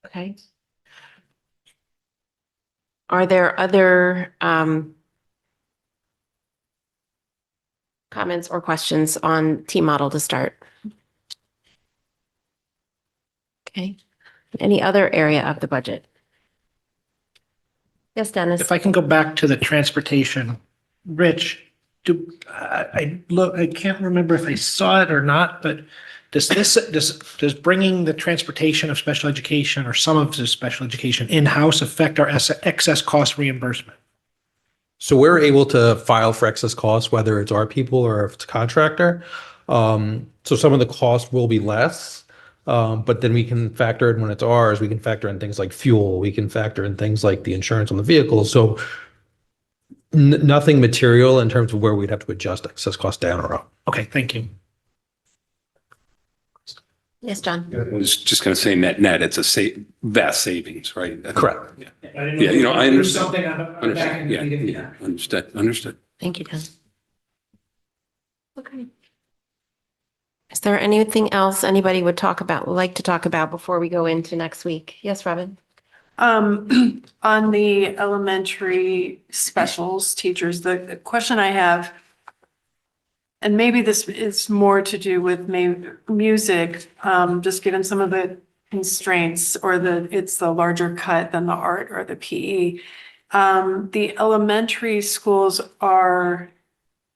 Okay. Are there other comments or questions on team model to start? Okay. Any other area of the budget? Yes, Dennis. If I can go back to the transportation, Rich, I can't remember if I saw it or not, but does bringing the transportation of special education or some of the special education in-house affect our excess cost reimbursement? So we're able to file for excess costs, whether it's our people or if it's a contractor. So some of the cost will be less, but then we can factor in when it's ours, we can factor in things like fuel, we can factor in things like the insurance on the vehicle. So nothing material in terms of where we'd have to adjust excess cost down or up. Okay, thank you. Yes, John. I was just going to say net, it's a vast savings, right? Correct. Yeah, yeah, I understand. Understand. Yeah, understood. Thank you, John. Okay. Is there anything else anybody would like to talk about before we go into next week? Yes, Robin? On the elementary specials teachers, the question I have, and maybe this is more to do with maybe music, just given some of the constraints or it's the larger cut than the art or the PE. The elementary schools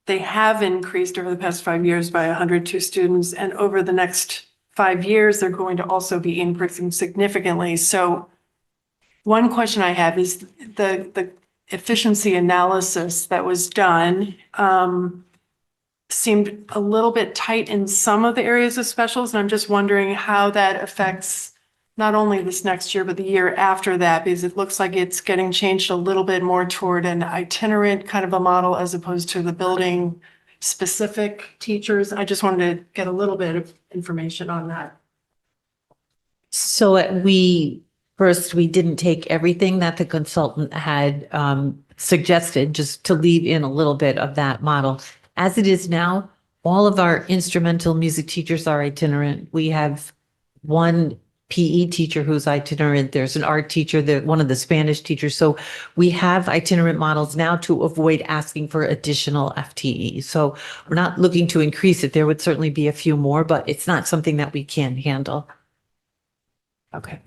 they have increased over the past 5 years by 102 students. And over the next 5 years, they're going to also be increasing significantly. So one question I have is the efficiency analysis that was done seemed a little bit tight in some of the areas of specials. And I'm just wondering how that affects not only this next year, but the year after that, because it looks like it's getting changed a little bit more toward an itinerant kind of a model as opposed to the building specific teachers. I just wanted to get a little bit of information on that. So we didn't take everything that the consultant had suggested, just to leave in a little bit of that model. As it is now, all of our instrumental music teachers are itinerant. We have one PE teacher who's itinerant. There's an art teacher, one of the Spanish teachers. So we have itinerant models now to avoid asking for additional FTE. So we're not looking to increase it. There would certainly be a few more, but it's not something that we can handle. Okay.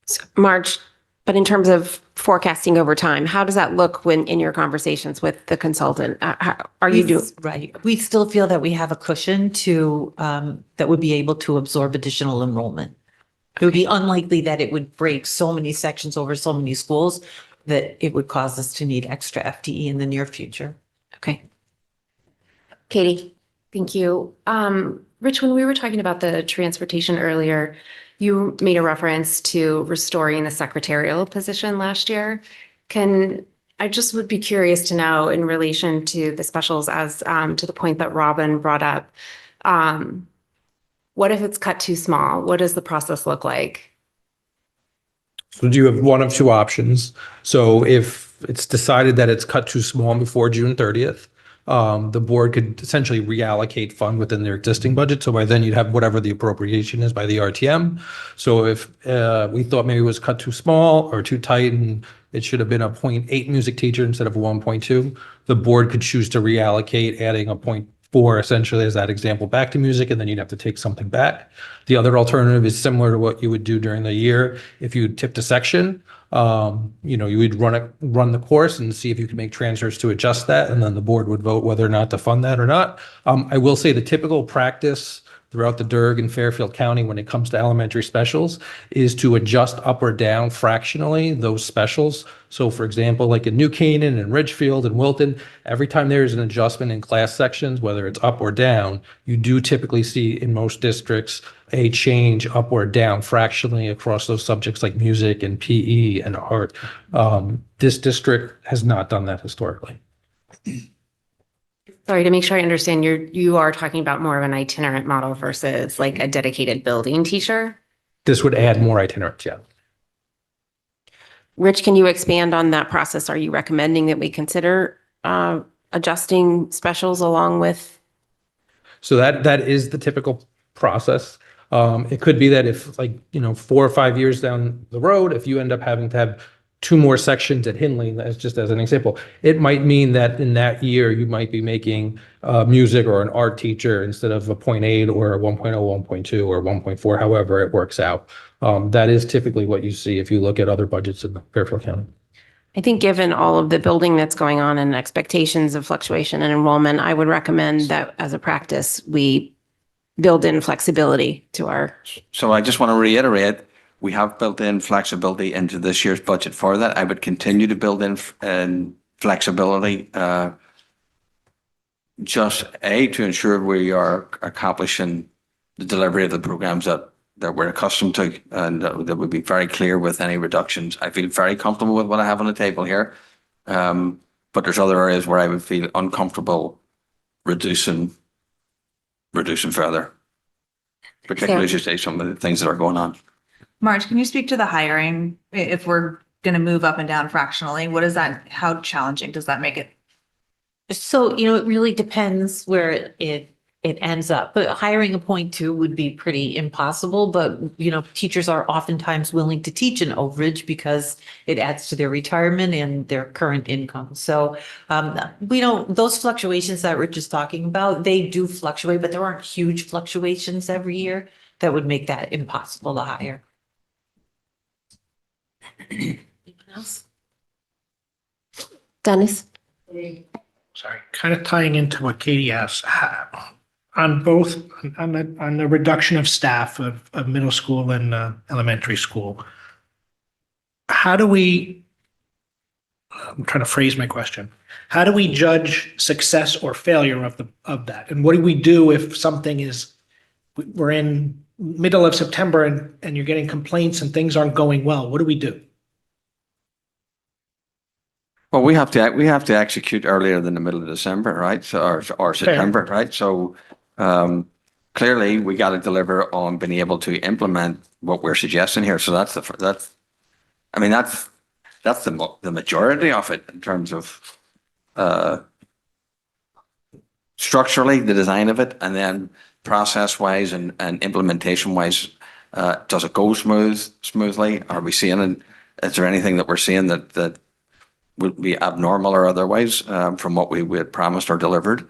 So, Marge, but in terms of forecasting over time. How does that look when in your conversations with the consultant? Are you doing? Right. We still feel that we have a cushion to, that would be able to absorb additional enrollment. It would be unlikely that it would break so many sections over so many schools that it would cause us to need extra FTE in the near future. Okay. Katie? Thank you. Rich, when we were talking about the transportation earlier, you made a reference to restoring the secretarial position last year. I just would be curious to know in relation to the specials as to the point that Robin brought up, what if it's cut too small? What does the process look like? So you have one of two options. So if it's decided that it's cut too small before June 30th, the board could essentially reallocate fund within their existing budget. So by then you'd have whatever the appropriation is by the RTM. So if we thought maybe it was cut too small or too tight and it should have been a 0.8 music teacher instead of a 1.2, the board could choose to reallocate, adding a 0.4 essentially as that example back to music, and then you'd have to take something back. The other alternative is similar to what you would do during the year. If you tipped a section, you would run the course and see if you can make transfers to adjust that, and then the board would vote whether or not to fund that or not. I will say the typical practice throughout the Durg and Fairfield County when it comes to elementary specials is to adjust up or down fractionally those specials. So for example, like in New Canaan and Ridgefield and Wilton, every time there is an adjustment in class sections, whether it's up or down, you do typically see in most districts a change up or down fractionally across those subjects like music and PE and art. This district has not done that historically. Sorry, to make sure I understand, you are talking about more of an itinerant model versus like a dedicated building teacher? This would add more itinerants, yeah. Rich, can you expand on that process? Are you recommending that we consider adjusting specials along with? So that is the typical process. It could be that if 4 or 5 years down the road, if you end up having to have 2 more sections at Hinley, that's just as an example, it might mean that in that year you might be making music or an art teacher instead of a 0.8 or a 1.0, 1.2 or 1.4, however it works out. That is typically what you see if you look at other budgets in Fairfield County. I think given all of the building that's going on and expectations of fluctuation in enrollment, I would recommend that as a practice, we build in flexibility to our. So I just want to reiterate, we have built in flexibility into this year's budget for that. I would continue to build in flexibility, just to ensure we are accomplishing the delivery of the programs that we're accustomed to, and that would be very clear with any reductions. I feel very comfortable with what I have on the table here, but there's other areas where I would feel uncomfortable reducing further, particularly as you say some of the things that are going on. Marge, can you speak to the hiring? If we're going to move up and down fractionally, how challenging does that make it? So, it really depends where it ends up, but hiring a 0.2 would be pretty impossible. But, teachers are oftentimes willing to teach an overage because it adds to their retirement and their current income. So, those fluctuations that we're just talking about, they do fluctuate, but there aren't huge fluctuations every year that would make that impossible to hire. Anyone else? Dennis? Sorry, kind of tying into what Katie asked, on the reduction of staff of middle school and elementary school, how do we, I'm trying to phrase my question. How do we judge success or failure of that? And what do we do if something we're in middle of September and you're getting complaints and things aren't going well? What do we do? Well, we have to execute earlier than the middle of December, right? So or September, right? So clearly we got to deliver on being able to implement what we're suggesting here. So that's the majority of it in terms of structurally the design of it, and then process wise and implementation wise. Does it go smoothly? Are we seeing? Is there anything that we're seeing that would be abnormal or otherwise from what we had promised or delivered?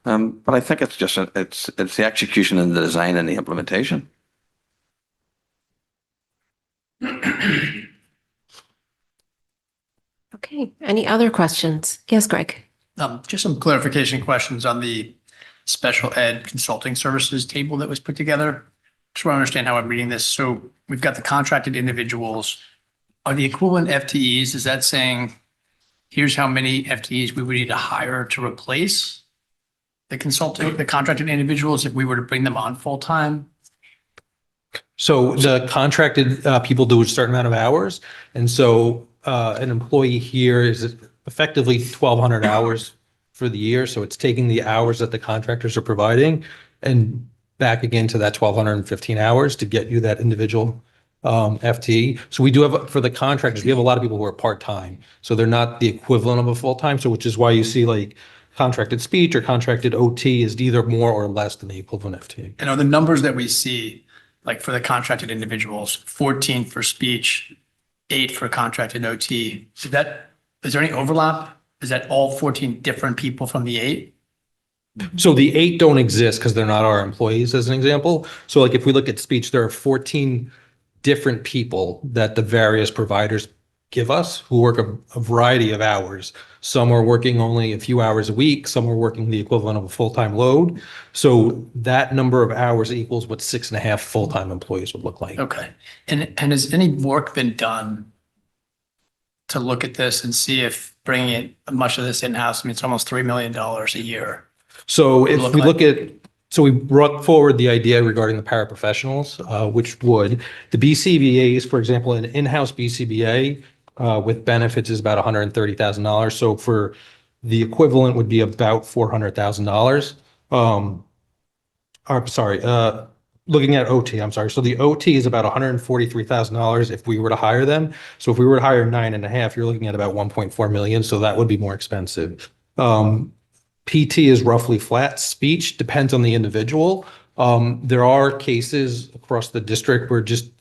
But I think it's just it's the execution and the design and the implementation. Okay, any other questions? Yes, Greg? Just some clarification questions on the special ed consulting services table that was put together. Just want to understand how I'm reading this. So we've got the contracted individuals. Are the equivalent FTEs, is that saying, here's how many FTEs we would need to hire to replace the contracted individuals if we were to bring them on full-time? So the contracted people do a certain amount of hours. And so an employee here is effectively 1,200 hours for the year. So it's taking the hours that the contractors are providing and back again to that 1,215 hours to get you that individual FTE. So we do have, for the contractors, we have a lot of people who are part-time. So they're not the equivalent of a full-time. So which is why you see like contracted speech or contracted OT is either more or less than the equivalent FTE. And are the numbers that we see, like for the contracted individuals, 14 for speech, 8 for contracted OT, is there any overlap? Is that all 14 different people from the 8? So the 8 don't exist because they're not our employees, as an example. So like if we look at speech, there are 14 different people that the various providers give us who work a variety of hours. Some are working only a few hours a week. Some are working the equivalent of a full-time load. So that number of hours equals what 6.5 full-time employees would look like. Okay. And has any work been done to look at this and see if bringing it much of this in-house, I mean, it's almost $3 million a year. So if Look we like- look at, so we brought forward the idea regarding the paraprofessionals, which would, the BCBAs, for example, an in-house BCBA with benefits is about $130,000. So for the equivalent would be about $400,000. I'm sorry, looking at OT, I'm sorry. So the OT is about $143,000 if we were to hire them. So if we were to hire 9.5, you're looking at about 1.4 million. So that would be more expensive. PT is roughly flat. Speech depends on the individual. There are cases across the district where, just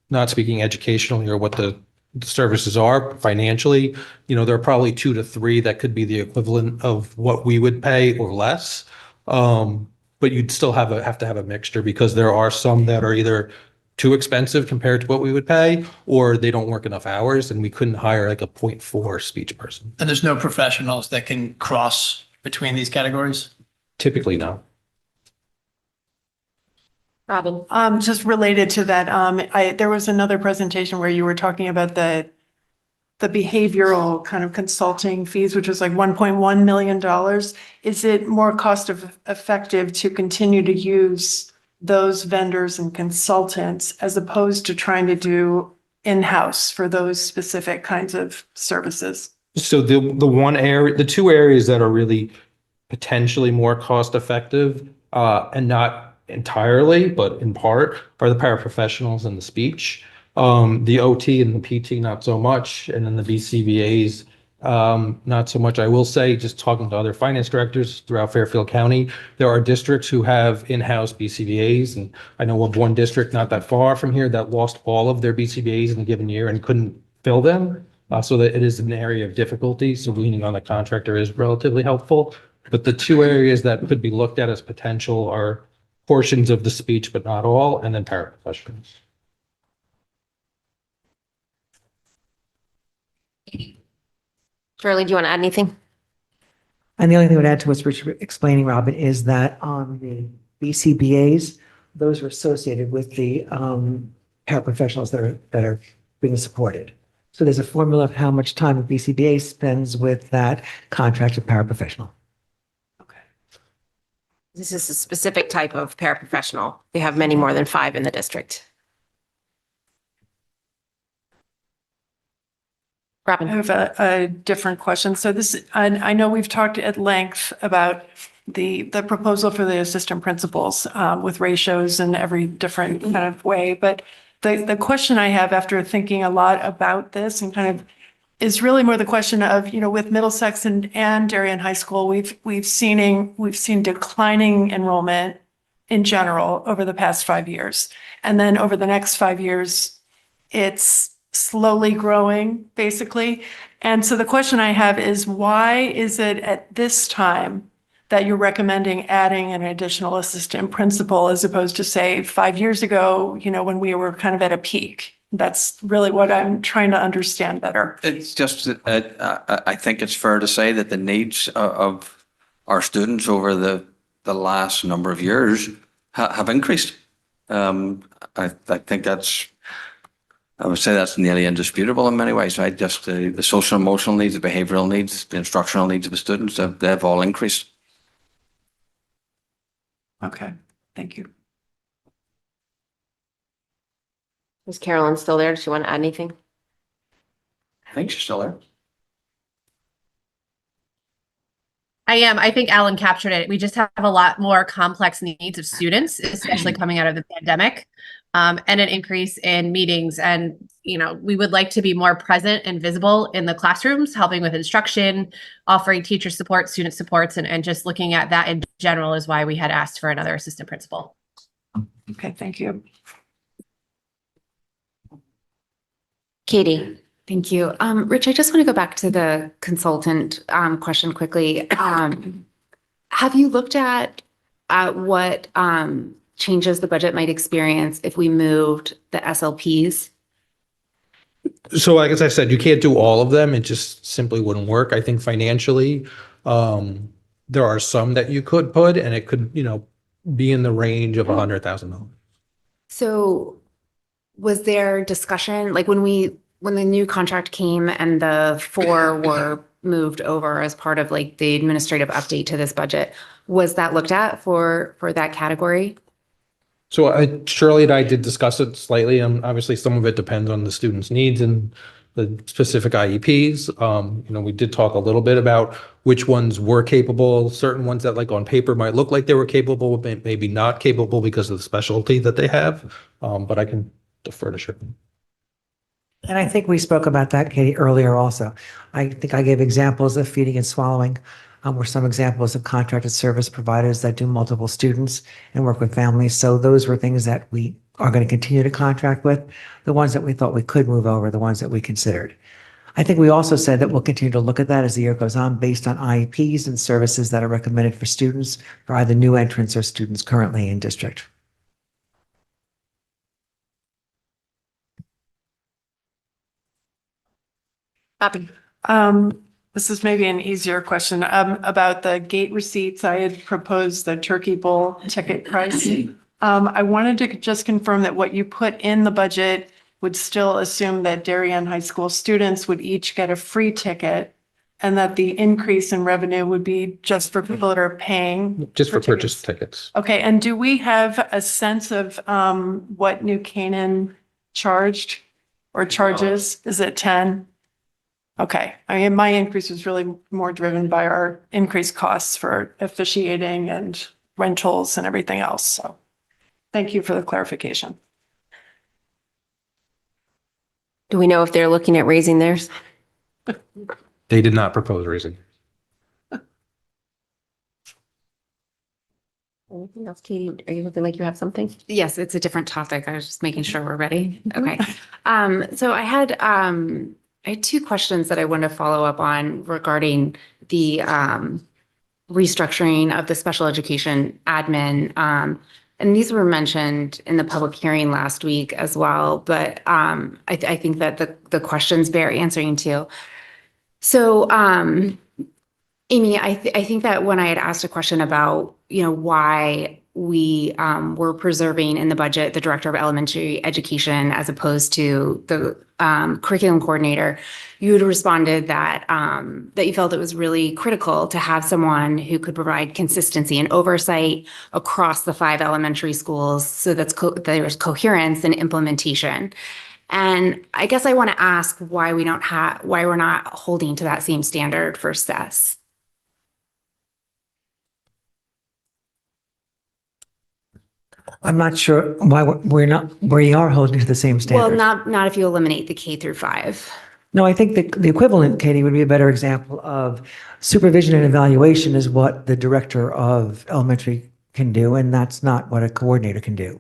not speaking educationally or what the services are financially, there are probably 2 to 3 that could be the equivalent of what we would pay or less. But you'd still have to have a mixture because there are some that are either too expensive compared to what we would pay, or they don't work enough hours and we couldn't hire like a 0.4 speech person. And there's no professionals that can cross between these categories? Typically, no. Robin? Just related to that, there was another presentation where you were talking about the behavioral kind of consulting fees, which was like $1.1 million. Is it more effective to continue to use those vendors and consultants as opposed to trying to do in-house for those specific kinds of services? So the 2 areas that are really potentially more cost effective, and not entirely, but in part, are the paraprofessionals and the speech. The OT and the PT, not so much. And then the BCBAs, not so much. I will say, just talking to other finance directors throughout Fairfield County, there are districts who have in-house BCBAs. And I know of one district not that far from here that lost all of their BCBAs in a given year and couldn't fill them. So that it is an area of difficulty. So leaning on the contractor is relatively helpful. But the 2 areas that could be looked at as potential are portions of the speech, but not all, and then paraprofessionals. Shirley, do you want to add anything? And the only thing I would add to what Richard explaining, Robin, is that on the BCBAs, those are associated with the paraprofessionals that are being supported. So there's a formula of how much time a BCBA spends with that contracted paraprofessional. This is a specific type of paraprofessional. We have many more than 5 in the district. I Robin? have a different question. So I know we've talked at length about the proposal for the assistant principals with ratios and every different kind of way. But the question I have after thinking a lot about this and kind of is really more the question of, with Middlesex and Darien High School, we've seen declining enrollment in general over the past 5 years. And then over the next 5 years, it's slowly growing, basically. And so the question I have is, why is it at this time that you're recommending adding an additional assistant principal as opposed to, say, 5 years ago, when we were kind of at a peak? That's really what I'm trying to understand better. It's just, I think it's fair to say that the needs of our students over the last number of years have increased. I think I would say that's nearly indisputable in many ways. The social emotional needs, the behavioral needs, the instructional needs of the students, they've all increased. Okay, thank you. Is Carolyn still there? Does she want to add anything? I think she's still there. I am. I think Alan captured it. We just have a lot more complex needs of students, especially coming out of the pandemic, and an increase in meetings. And, we would like to be more present and visible in the classrooms, helping with instruction, offering teacher support, student supports, and just looking at that in general is why we had asked for another assistant principal. Okay, thank you. Katie? Thank you. Rich, I just want to go back to the consultant question quickly. Have you looked at what changes the budget might experience if we moved the SLPs? So like as I said, you can't do all of them. It just simply wouldn't work. I think financially, there are some that you could put and it could, be in the range of $100,000. So was there discussion, like when the new contract came and the 4 were moved over as part of like the administrative update to this budget, was that looked at for that category? So Shirley and I did discuss it slightly. Obviously, some of it depends on the student's needs and the specific IEPs. We did talk a little bit about which ones were capable, certain ones that like on paper might look like they were capable, but maybe not capable because of the specialty that they have. But I can defer to Shirley. And I think we spoke about that, Katie, earlier also. I think I gave examples of feeding and swallowing, were some examples of contracted service providers that do multiple students and work with families. So those were things that we are going to continue to contract with. The ones that we thought we could move over, the ones that we considered. I think we also said that we'll continue to look at that as the year goes on based on IEPs and services that are recommended for students for either new entrants or students currently in district. Bobby? This is maybe an easier question, about the gate receipts. I had proposed the turkey bowl ticket price. I wanted to just confirm that what you put in the budget would still assume that Darien High School students would each get a free ticket and that the increase in revenue would be just for people that are paying. Just for tickets. purchase tickets. Okay, and do we have a sense of what New Canaan charged or charges? Is it 10? Okay, I mean, my increase was really more driven by our increased costs for officiating and rentals and everything else. So thank you for the clarification. Do we know if they're looking at raising theirs? They did not propose raising. Anything else, Katie? Are you looking like you have something? Yes, it's a different topic. I was just making sure we're ready. Okay. So I had 2 questions that I want to follow up on regarding the restructuring of the special education admin. And these were mentioned in the public hearing last week as well, but I think that the questions bear answering too. So, Amy, I think that when I had asked a question about, why we were preserving in the budget the director of elementary education as opposed to the curriculum coordinator, you had responded that that you felt it was really critical to have someone who could provide consistency and oversight across the 5 elementary schools so that there's coherence and implementation. And I guess I want to ask why we're not holding to that same standard for SES. I'm not sure why we are holding to the same standard. Well, not if you eliminate the K through 5. No, I think the equivalent, Katie, would be a better example of supervision and evaluation is what the director of elementary can do, and that's not what a coordinator can do.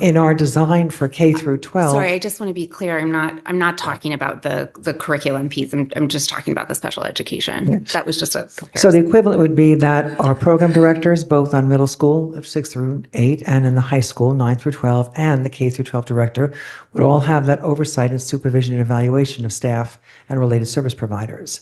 In our design for K through 12. Sorry, I just want to be clear. I'm not talking about the curriculum piece. I'm just talking about the special education. That was just a So the comparison. equivalent would be that our program directors, both on middle school of 6 through 8 and in the high school 9 through 12 and the K through 12 director would all have that oversight and supervision and evaluation of staff and related service providers.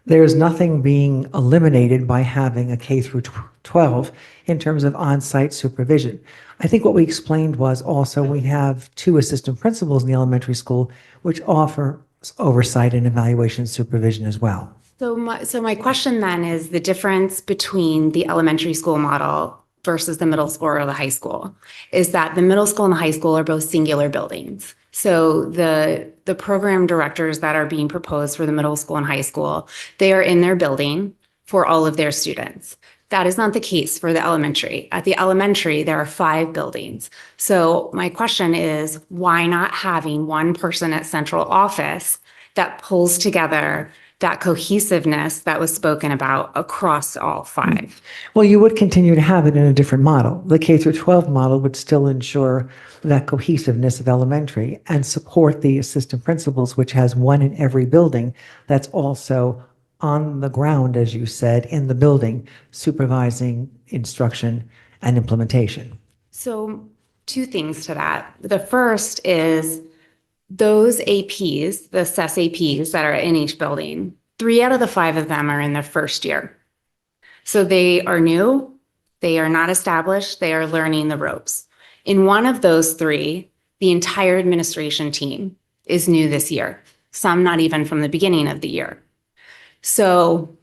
There is nothing being eliminated by having a K through 12 in terms of on-site supervision. I think what we explained was also we have 2 assistant principals in the elementary school, which offer oversight and evaluation and supervision as well. So my question then is the difference between the elementary school model versus the middle school or the high school is that the middle school and the high school are both singular buildings. So the program directors that are being proposed for the middle school and high school, they are in their building for all of their students. That is not the case for the elementary. At the elementary, there are 5 buildings. So my question is, why not having one person at central office that pulls together that cohesiveness that was spoken about across all 5? Well, you would continue to have it in a different model. The K through 12 model would still ensure that cohesiveness of elementary and support the assistant principals, which has one in every building that's also on the ground, as you said, in the building, supervising instruction and implementation. So 2 things to that. The first is those APs, the SES APs that are in each building, 3 out of the 5 of them are in their first year. So they are new, they are not established, they are learning the ropes. In one of those 3, the entire administration team is new this year, some not even from the beginning of the year. So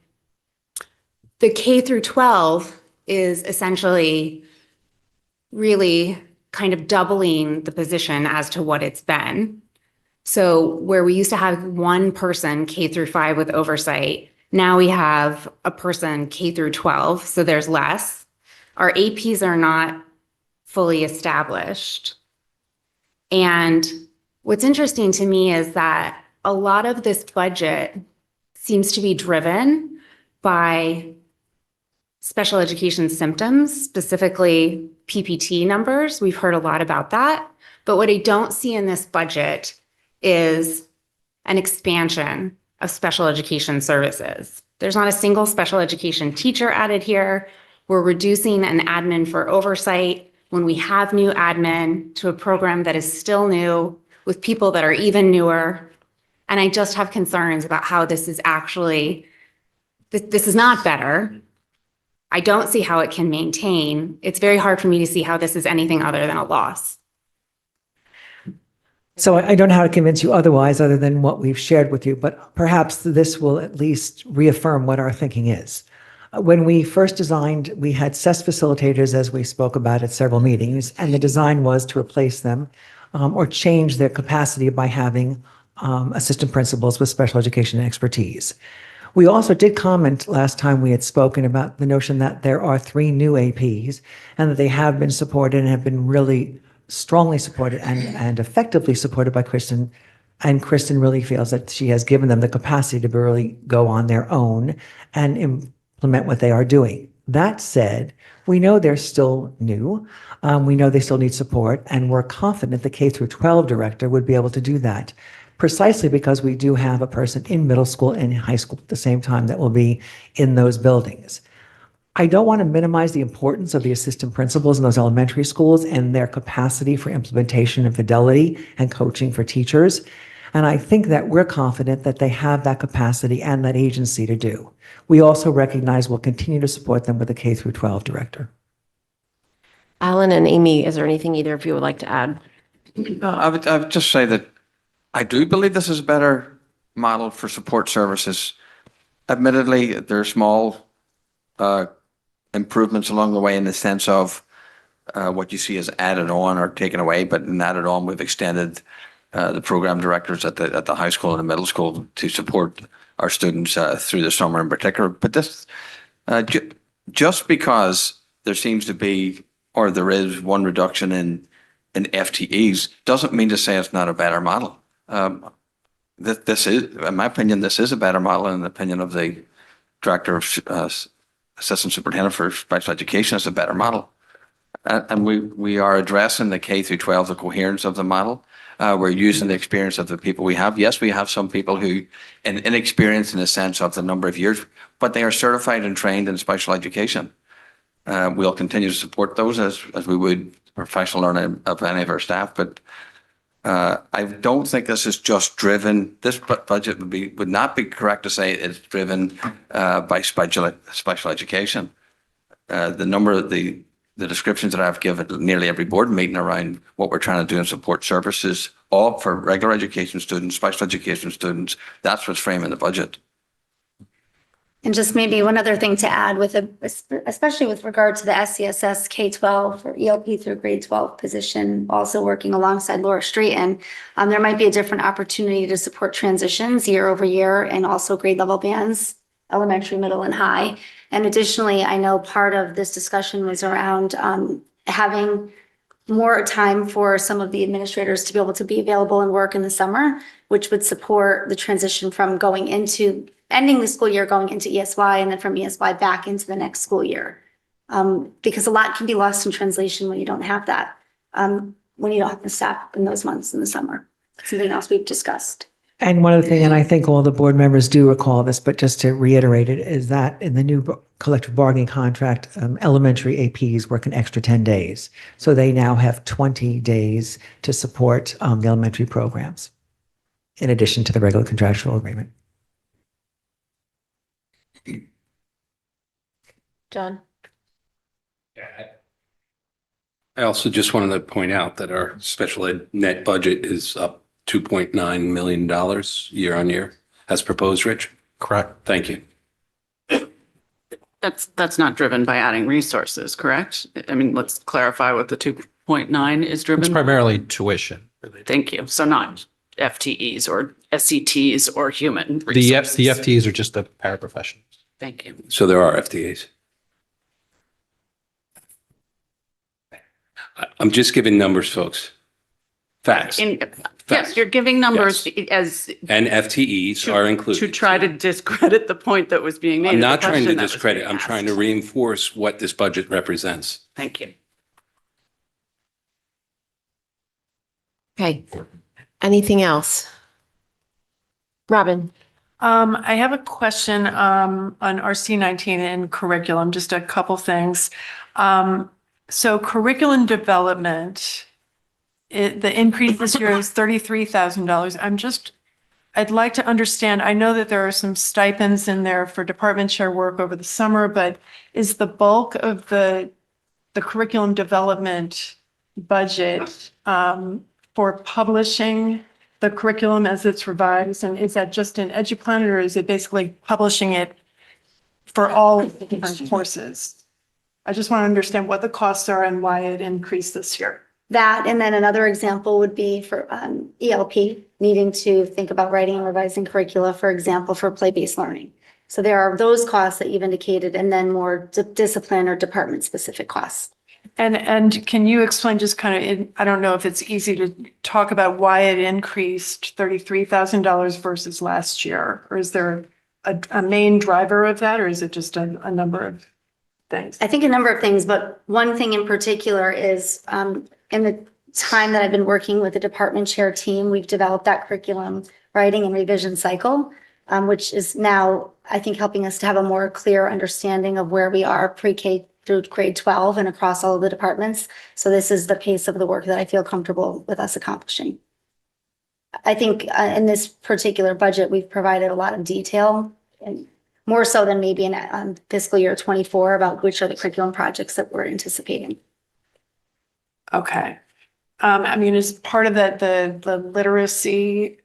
the K through 12 is essentially really kind of doubling the position as to what it's been. So where we used to have one person K through 5 with oversight, now we have a person K through 12, so there's less. Our APs are not fully established. And what's interesting to me is that a lot of this budget seems to be driven by special education symptoms, specifically PPT numbers. We've heard a lot about that. But what I don't see in this budget is an expansion of special education services. There's not a single special education teacher added here. We're reducing an admin for oversight when we have new admin to a program that is still new with people that are even newer. And I just have concerns about how this is actually, this is not better. I don't see how it can maintain. It's very hard for me to see how this is anything other than a loss. So I don't know how to convince you otherwise, other than what we've shared with you, but perhaps this will at least reaffirm what our thinking is. When we first designed, we had SES facilitators, as we spoke about at several meetings, and the design was to replace them or change their capacity by having assistant principals with special education expertise. We also did comment last time we had spoken about the notion that there are 3 new APs and that they have been supported and have been really strongly supported and effectively supported by Kristen. And Kristen really feels that she has given them the capacity to really go on their own and implement what they are doing. That said, we know they're still new. We know they still need support, and we're confident the K through 12 director would be able to do that, precisely because we do have a person in middle school and high school at the same time that will be in those buildings. I don't want to minimize the importance of the assistant principals in those elementary schools and their capacity for implementation and fidelity and coaching for teachers. And I think that we're confident that they have that capacity and that agency to do. We also recognize we'll continue to support them with the K through 12 director. Alan and Amy, is there anything either of you would like to add? I would just say that I do believe this is a better model for support services. Admittedly, there are small improvements along the way in the sense of what you see as added on or taken away, but in added on, we've extended the program directors at the high school and the middle school to support our students through the summer in particular. But this, just because there seems to be, or there is one reduction in FTEs, doesn't mean to say it's not a better model. This is, in my opinion, this is a better model. In the opinion of the director of assistant superintendent for special education, is a better model. And we are addressing the K through 12, the coherence of the model. We're using the experience of the people we have. Yes, we have some people who inexperienced in the sense of the number of years, but they are certified and trained in special education. We'll continue to support those as we would professional learning of any of our staff. But I don't think this is just driven, this budget would not be correct to say it's driven by special education. The number of the descriptions that I've given at nearly every board meeting around what we're trying to do in support services, all for regular education students, special education students, that's what's framing the budget. And just maybe one other thing to add with especially with regard to the SCSS K-12 or ELP through grade 12 position, also working alongside Laura Straighten, there might be a different opportunity to support transitions year over year and also grade level bands, elementary, middle, and high. And additionally, I know part of this discussion was around having more time for some of the administrators to be able to be available and work in the summer, which would support the transition from ending the school year, going into ESY, and then from ESY back into the next school year. Because a lot can be lost in translation when you don't have that, when you don't have the staff in those months in the summer. Something else we've discussed. And one other thing, and I think all the board members do recall this, but just to reiterate it, is that in the new collective bargaining contract, elementary APs work an extra 10 days. So they now have 20 days to support the elementary programs, in addition to the regular contractual agreement. John? I also just wanted to point out that our special ed net budget is up $2.9 million year on year as proposed, Rich. Correct. Thank you. That's not driven by adding resources, correct? I mean, let's clarify what the 2.9 is It's driven. primarily tuition related. Thank you. So not FTEs or SCTs or human The resources. FTEs are just the paraprofessionals. Thank you. So there are FTAs. I'm just giving numbers, folks. Facts. Yes, you're giving numbers as And FTEs are to included. try to discredit the point that was being made. I'm the not trying to question that was discredit. being I'm asked. trying to reinforce what this budget represents. Thank you. Okay. Anything else? Robin? I have a question on RC 19 and curriculum, just a couple things. So curriculum development, the increase this year is $33,000. I'd like to understand, I know that there are some stipends in there for department chair work over the summer, but is the bulk of the curriculum development budget for publishing the curriculum as it's revised? And is that just in EduPlanet, or is it basically publishing it for all of the different courses? I just want to understand what the costs are and why it increased this year. That, and then another example would be for ELP, needing to think about writing and revising curricula, for example, for play-based learning. So there are those costs that you've indicated, and then more discipline or department-specific costs. And can you explain just kind of, I don't know if it's easy to talk about why it increased $33,000 versus last year? Or is there a main driver of that, or is it just a number of things? I think a number of things, but one thing in particular is in the time that I've been working with the department chair team, we've developed that curriculum writing and revision cycle, which is now, I think, helping us to have a more clear understanding of where we are pre-K through grade 12 and across all of the departments. So this is the pace of the work that I feel comfortable with us accomplishing. I think in this particular budget, we've provided a lot of detail, and more so than maybe in fiscal year 24, about which are the curriculum projects that we're anticipating. Okay. I mean, is part of that the literacy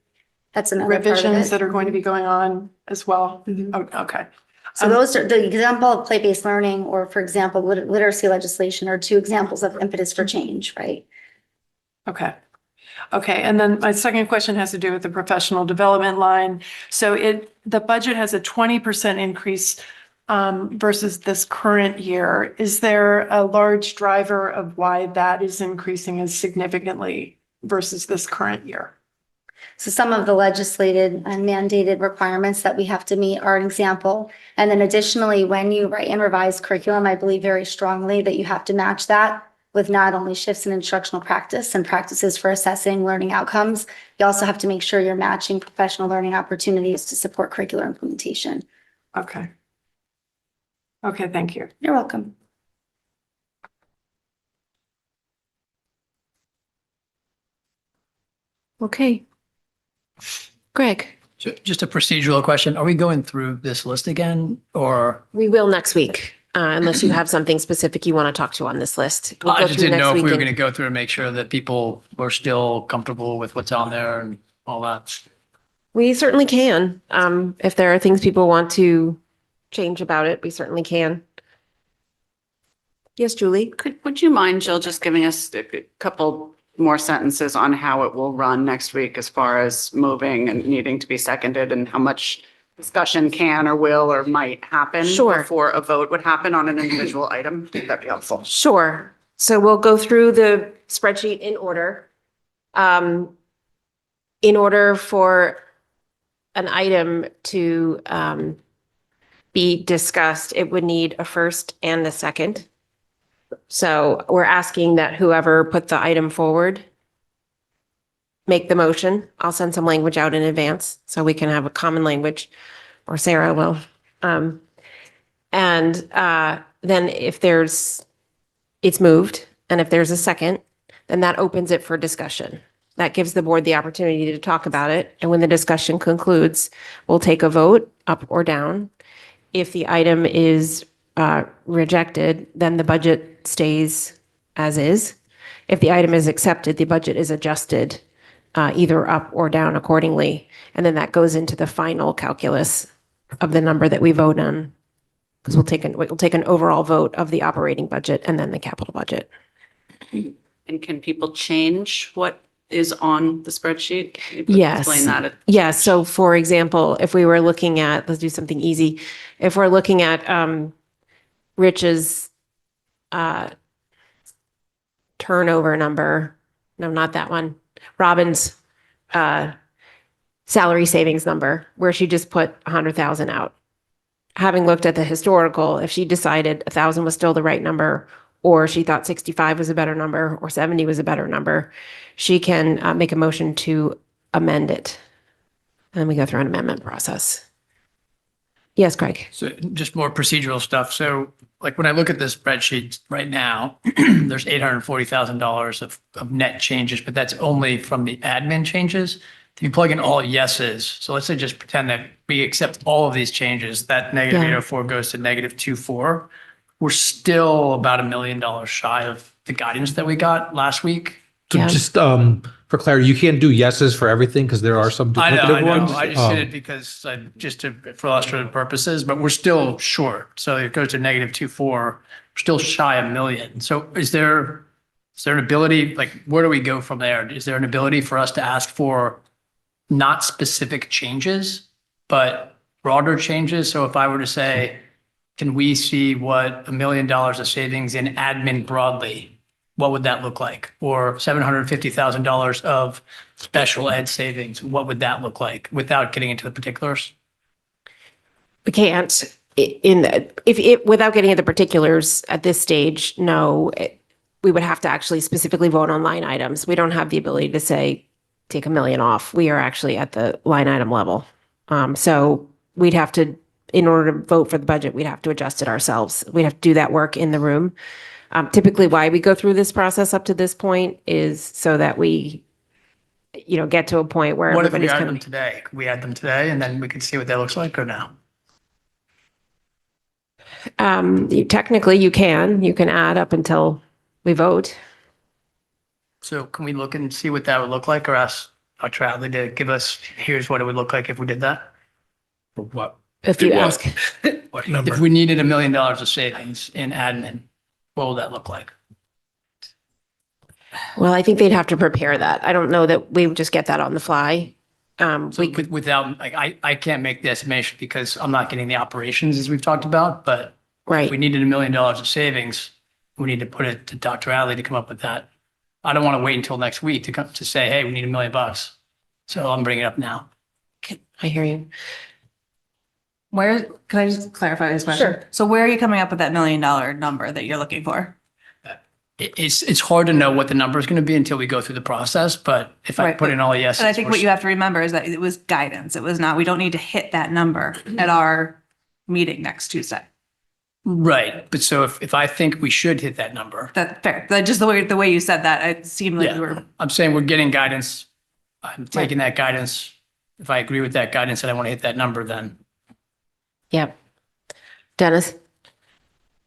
That's another part of revisions it. that are going to be going on as well? Oh, okay. So those are the example of play-based learning, or for example, literacy legislation, are two examples of impetus for change, right? Okay. Okay, and then my second question has to do with the professional development line. So the budget has a 20% increase versus this current year. Is there a large driver of why that is increasing as significantly versus this current year? So some of the legislated and mandated requirements that we have to meet are an example. And then additionally, when you write and revise curriculum, I believe very strongly that you have to match that with not only shifts in instructional practice and practices for assessing learning outcomes, you also have to make sure you're matching professional learning opportunities to support curricular implementation. Okay. Okay, thank you. You're welcome. Okay. Greg? Just a procedural question. Are we going through this list again or? We will next week, unless you have something specific you want to talk to on this list. We'll I go just through didn't next know if we week were and- going to go through and make sure that people were still comfortable with what's on there and all that. We certainly can. If there are things people want to change about it, we certainly can. Yes, Julie? Would you mind, Jill, just giving us a couple more sentences on how it will run next week as far as moving and needing to be seconded and how much discussion can or will or might happen Sure. before a vote would happen on an individual item? I think that'd be helpful. Sure. So we'll go through the spreadsheet in order. In order for an item to be discussed, it would need a first and a second. So we're asking that whoever put the item forward make the motion. I'll send some language out in advance so we can have a common language, or Sarah will. And then if it's moved, and if there's a second, then that opens it for discussion. That gives the board the opportunity to talk about it. And when the discussion concludes, we'll take a vote up or down. If the item is rejected, then the budget stays as is. If the item is accepted, the budget is adjusted either up or down accordingly. And then that goes into the final calculus of the number that we vote on. Because we'll take an overall vote of the operating budget and then the capital budget. And can people change what is on the spreadsheet? Can you Yes. Explain that. Yeah. So for example, if we were looking at, let's do something easy. If we're looking at Rich's turnover number, no, not that one. Robin's salary savings number, where she just put 100,000 out. Having looked at the historical, if she decided 1,000 was still the right number, or she thought 65 was a better number, or 70 was a better number, she can make a motion to amend it. And then we go through an amendment process. Yes, Craig. So just more procedural stuff. So like when I look at this spreadsheet right now, there's $840,000 of net changes, but that's only from the admin changes. If you plug in all yeses, so let's say just pretend that we accept all of these changes, that negative Yeah. 804 goes to negative 24. We're still about $1 million shy of the guidance that we got last week. So Yeah. just for clarity, you can't do yeses for everything because there are some I duplicative know. ones. I just did it because for illustrative purposes, but we're still short. So it goes to negative 24. We're still shy of $1 million. So is there an ability, like, where do we go from there? Is there an ability for us to ask for not specific changes, but broader changes? So if I were to say, can we see what $1 million of savings in admin broadly, what would that look like? Or $750,000 of special ed savings, what would that look like without getting into the particulars? We can't, without getting into the particulars at this stage, no. We would have to actually specifically vote on line items. We don't have the ability to say, take $1 million off. We are actually at the line item level. So we'd have to, in order to vote for the budget, we'd have to adjust it ourselves. We'd have to do that work in the room. Typically why we go through this process up to this point is so that we, get to a point where What if we everybody's add kind them of, today? Could we add them today and then we can see what that looks like or no? technically you can add up until we vote. So can we look and see what that would look like or ask Dr. Hadley to give us, here's what it would look like if we did that? For what? If you ask, What number? If we needed $1 million of savings in admin, what would that look like? well, I think they'd have to prepare that. I don't know that we would just get that on the fly. So without, like, I can't make the estimation because I'm not getting the operations as we've talked about, but if Right. we needed $1 million of savings, we need to put it to Dr. Hadley to come up with that. I don't want to wait until next week to come to say, hey, we need $1 million. So I'm bringing it up now. I hear you. Where, can I just clarify this question? Sure. So where are you coming up with that $1 million number that you're looking for? it's hard to know what the number is going to be until we go through the process, but if I Right, put in all yeses. And I think what you have to remember is that it was guidance. It was not, we don't need to hit that number at our meeting next Tuesday. Right, but so if I think we should hit that number, That's fair. That just the way you said that, it seemed like you were, I'm saying we're getting guidance. I'm taking that guidance. If I agree with that guidance and I want to hit that number, then Yep. Dennis?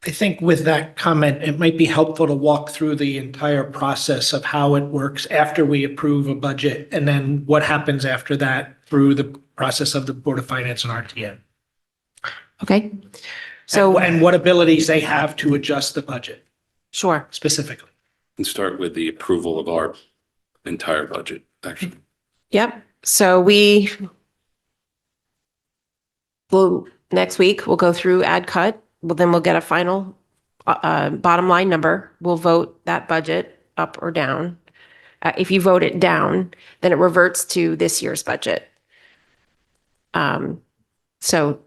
I think with that comment, it might be helpful to walk through the entire process of how it works after we approve a budget and then what happens after that through the process of the Board of Finance and RTM. Okay. So, And what abilities they have to adjust the budget sure. specifically. And start with the approval of our entire budget, actually. Yep. So next week, we'll go through add cut. Well, then we'll get a final bottom line number. We'll vote that budget up or down. If you vote it down, then it reverts to this year's budget. So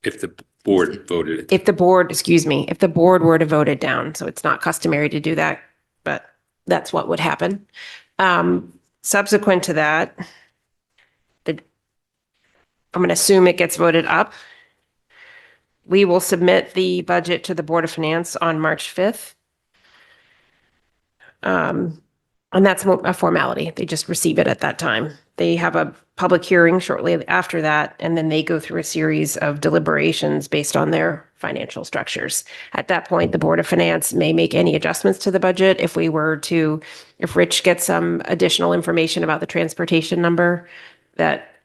If the board voted it. if the board were to vote it down, so it's not customary to do that, but that's what would happen. Subsequent to that, I'm going to assume it gets voted up. We will submit the budget to the Board of Finance on March 5th. And that's a formality. They just receive it at that time. They have a public hearing shortly after that, and then they go through a series of deliberations based on their financial structures. At that point, the Board of Finance may make any adjustments to the budget. If Rich gets some additional information about the transportation number that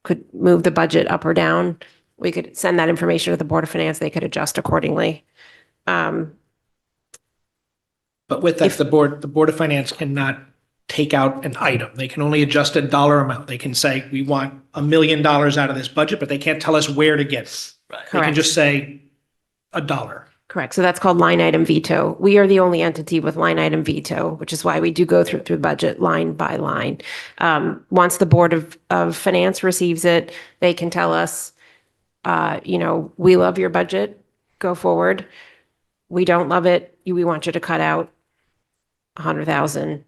could move the budget up or down, we could send that information to the Board of Finance. They could adjust accordingly. But with that, the Board of Finance cannot take out an item. They can only adjust a dollar amount. They can say, we want $1 million out of this budget, but they can't tell us where to get it. They can Correct. just say $1. Correct. So that's called line item veto. We are the only entity with line item veto, which is why we do go through the budget line by line. Once the Board of Finance receives it, they can tell us, we love your budget, go forward. We don't love it. We want you to cut out 100,000,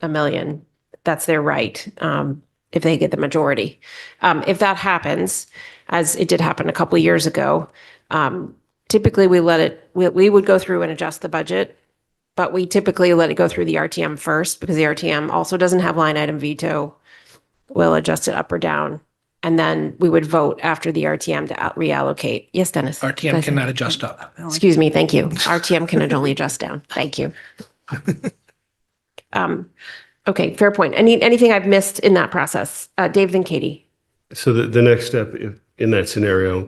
$1 million. That's their right, if they get the majority. If that happens, as it did happen a couple of years ago, typically we would go through and adjust the budget, but we typically let it go through the RTM first because the RTM also doesn't have line item veto. We'll adjust it up or down. And then we would vote after the RTM to reallocate. Yes, Dennis? RTM cannot adjust up. Excuse me, thank you. RTM can only adjust down. Thank you. Okay, fair point. Anything I've missed in that process? Dave, then Katie. So the next step in that scenario,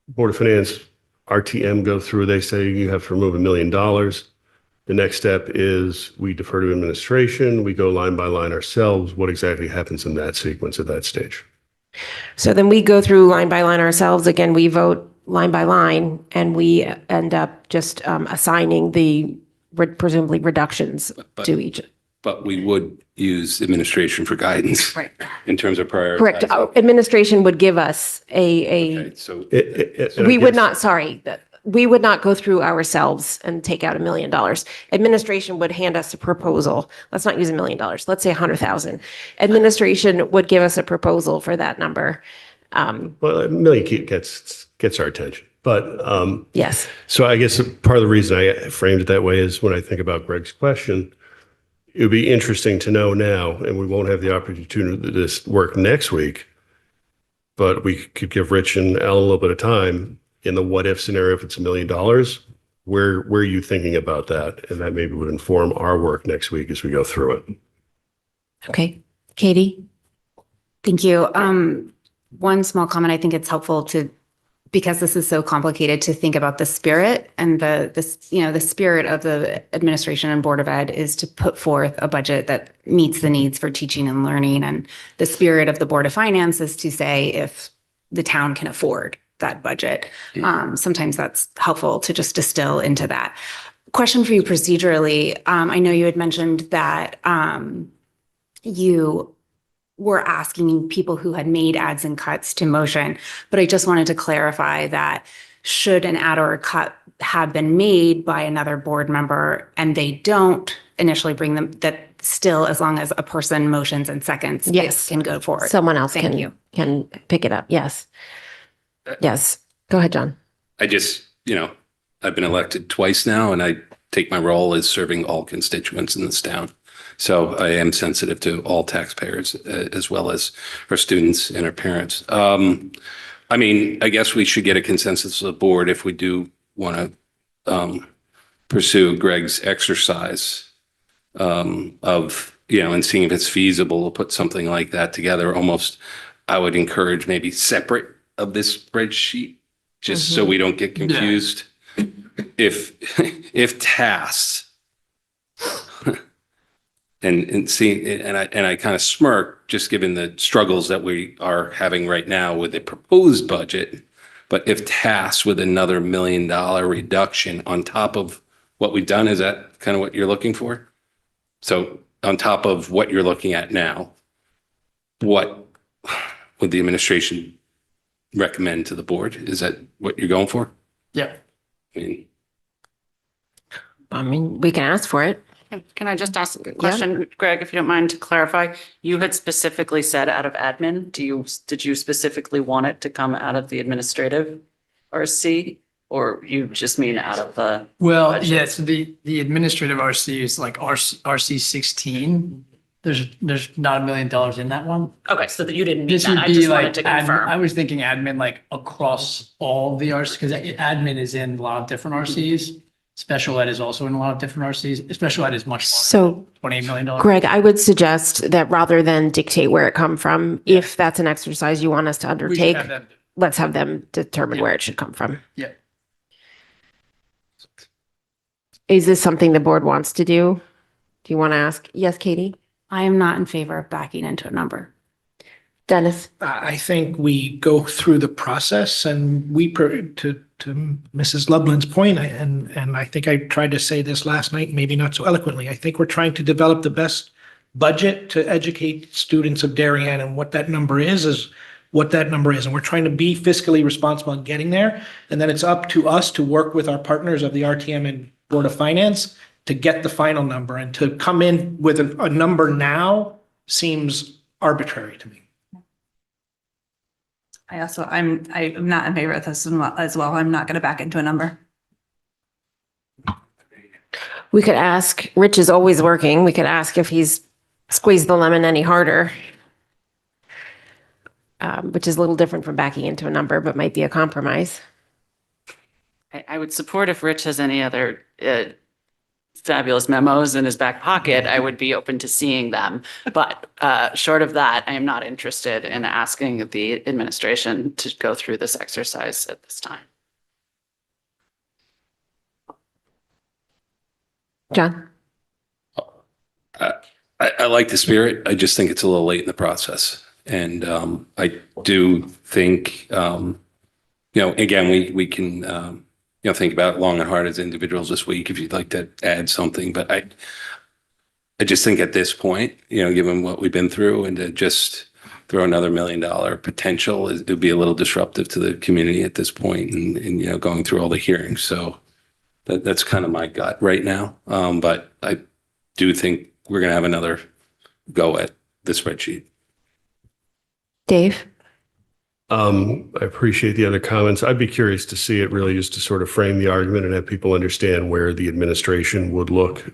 Board of Finance, RTM go through, they say you have to remove $1 million. The next step is we defer to administration, we go line by line ourselves. What exactly happens in that sequence at that stage? So then we go through line by line ourselves. Again, we vote line by line and we end up just assigning the presumably reductions to each. But we would use administration for guidance. Right. In terms of prioritizing. Correct. Administration would give us Okay, so we would not go through ourselves and take out $1 million. Administration would hand us a proposal. Let's not use $1 million. Let's say 100,000. Administration would give us a proposal for that number. Well, $1 million gets our attention, but Yes. so I guess part of the reason I framed it that way is when I think about Greg's question, it would be interesting to know now, and we won't have the opportunity to do this work next week, but we could give Rich and Al a little bit of time in the what if scenario. If it's $1 million, where are you thinking about that? And that maybe would inform our work next week as we go through it. Okay. Katie? Thank you. One small comment, I think it's helpful because this is so complicated, to think about the spirit and the spirit of the administration and Board of Ed is to put forth a budget that meets the needs for teaching and learning. And the spirit of the Board of Finance is to say if the town can afford that budget. Sometimes that's helpful to just distill into that. Question for you procedurally. I know you had mentioned that you were asking people who had made adds and cuts to motion, but I just wanted to clarify that should an add or a cut have been made by another board member and they don't initially bring them, that still, as long as a person motions and seconds, it Yes. can go forward. Someone else Thank you. can pick it up. Yes. Yes. Go ahead, John. I just, I've been elected twice now and I take my role as serving all constituents in this town. So I am sensitive to all taxpayers as well as our students and our parents. I mean, I guess we should get a consensus of the board if we do want to pursue Greg's exercise of, and seeing if it's feasible to put something like that together. Almost, I would encourage maybe separate of this spreadsheet, just so we don't get confused. If tasks and see, and I kind of smirk, just given the struggles that we are having right now with the proposed budget. But if tasks with another $1 million reduction on top of what we've done, is that kind of what you're looking for? So on top of what you're looking at now, what would the administration recommend to the board? Is that what you're going for? Yeah. I mean, we can ask for it. Can I just ask a question, Greg, if you don't mind, to clarify? You had specifically said out of admin. Did you specifically want it to come out of the administrative RC? Or you just mean out of the? Well, budget? yeah, so the administrative RC is like RC 16. There's not $1 million in that one. Okay, so that you didn't need This that. would I be just wanted like, to confirm. I was thinking admin like across all the RCs, because admin is in a lot of different RCs. Special ed is also in a lot of different RCs. Special ed is much So, larger, $28 million. Greg, I would suggest that rather than dictate where it come from, if that's an exercise you want us to We should undertake, have them. let's have them determine Yeah. where it should come from. Yeah. Is this something the board wants to do? Do you want to ask? Yes, Katie? I am not in favor of backing into a number. Dennis? I think we go through the process and to Mrs. Lublin's point, and I think I tried to say this last night, maybe not so eloquently. I think we're trying to develop the best budget to educate students of Darien, and what that number is what that number is. And we're trying to be fiscally responsible in getting there. And then it's up to us to work with our partners of the RTM and Board of Finance to get the final number. And to come in with a number now seems arbitrary to me. I'm not in favor of this as well. I'm not going to back into a number. We could ask, Rich is always working. We could ask if he's squeezed the lemon any harder. Which is a little different from backing into a number, but might be a compromise. I would support if Rich has any other fabulous memos in his back pocket. I would be open to seeing them. But short of that, I am not interested in asking the administration to go through this exercise at this time. John? I like the spirit. I just think it's a little late in the process. And I do think, again, we can, think about it long and hard as individuals this week if you'd like to add something. But I just think at this point, given what we've been through, and to just throw another $1 million potential, it would be a little disruptive to the community at this point, and going through all the hearings. So that's kind of my gut right now. But I do think we're going to have another go at the spreadsheet. Dave? I appreciate the other comments. I'd be curious to see it really just to sort of frame the argument and have people understand where the administration would look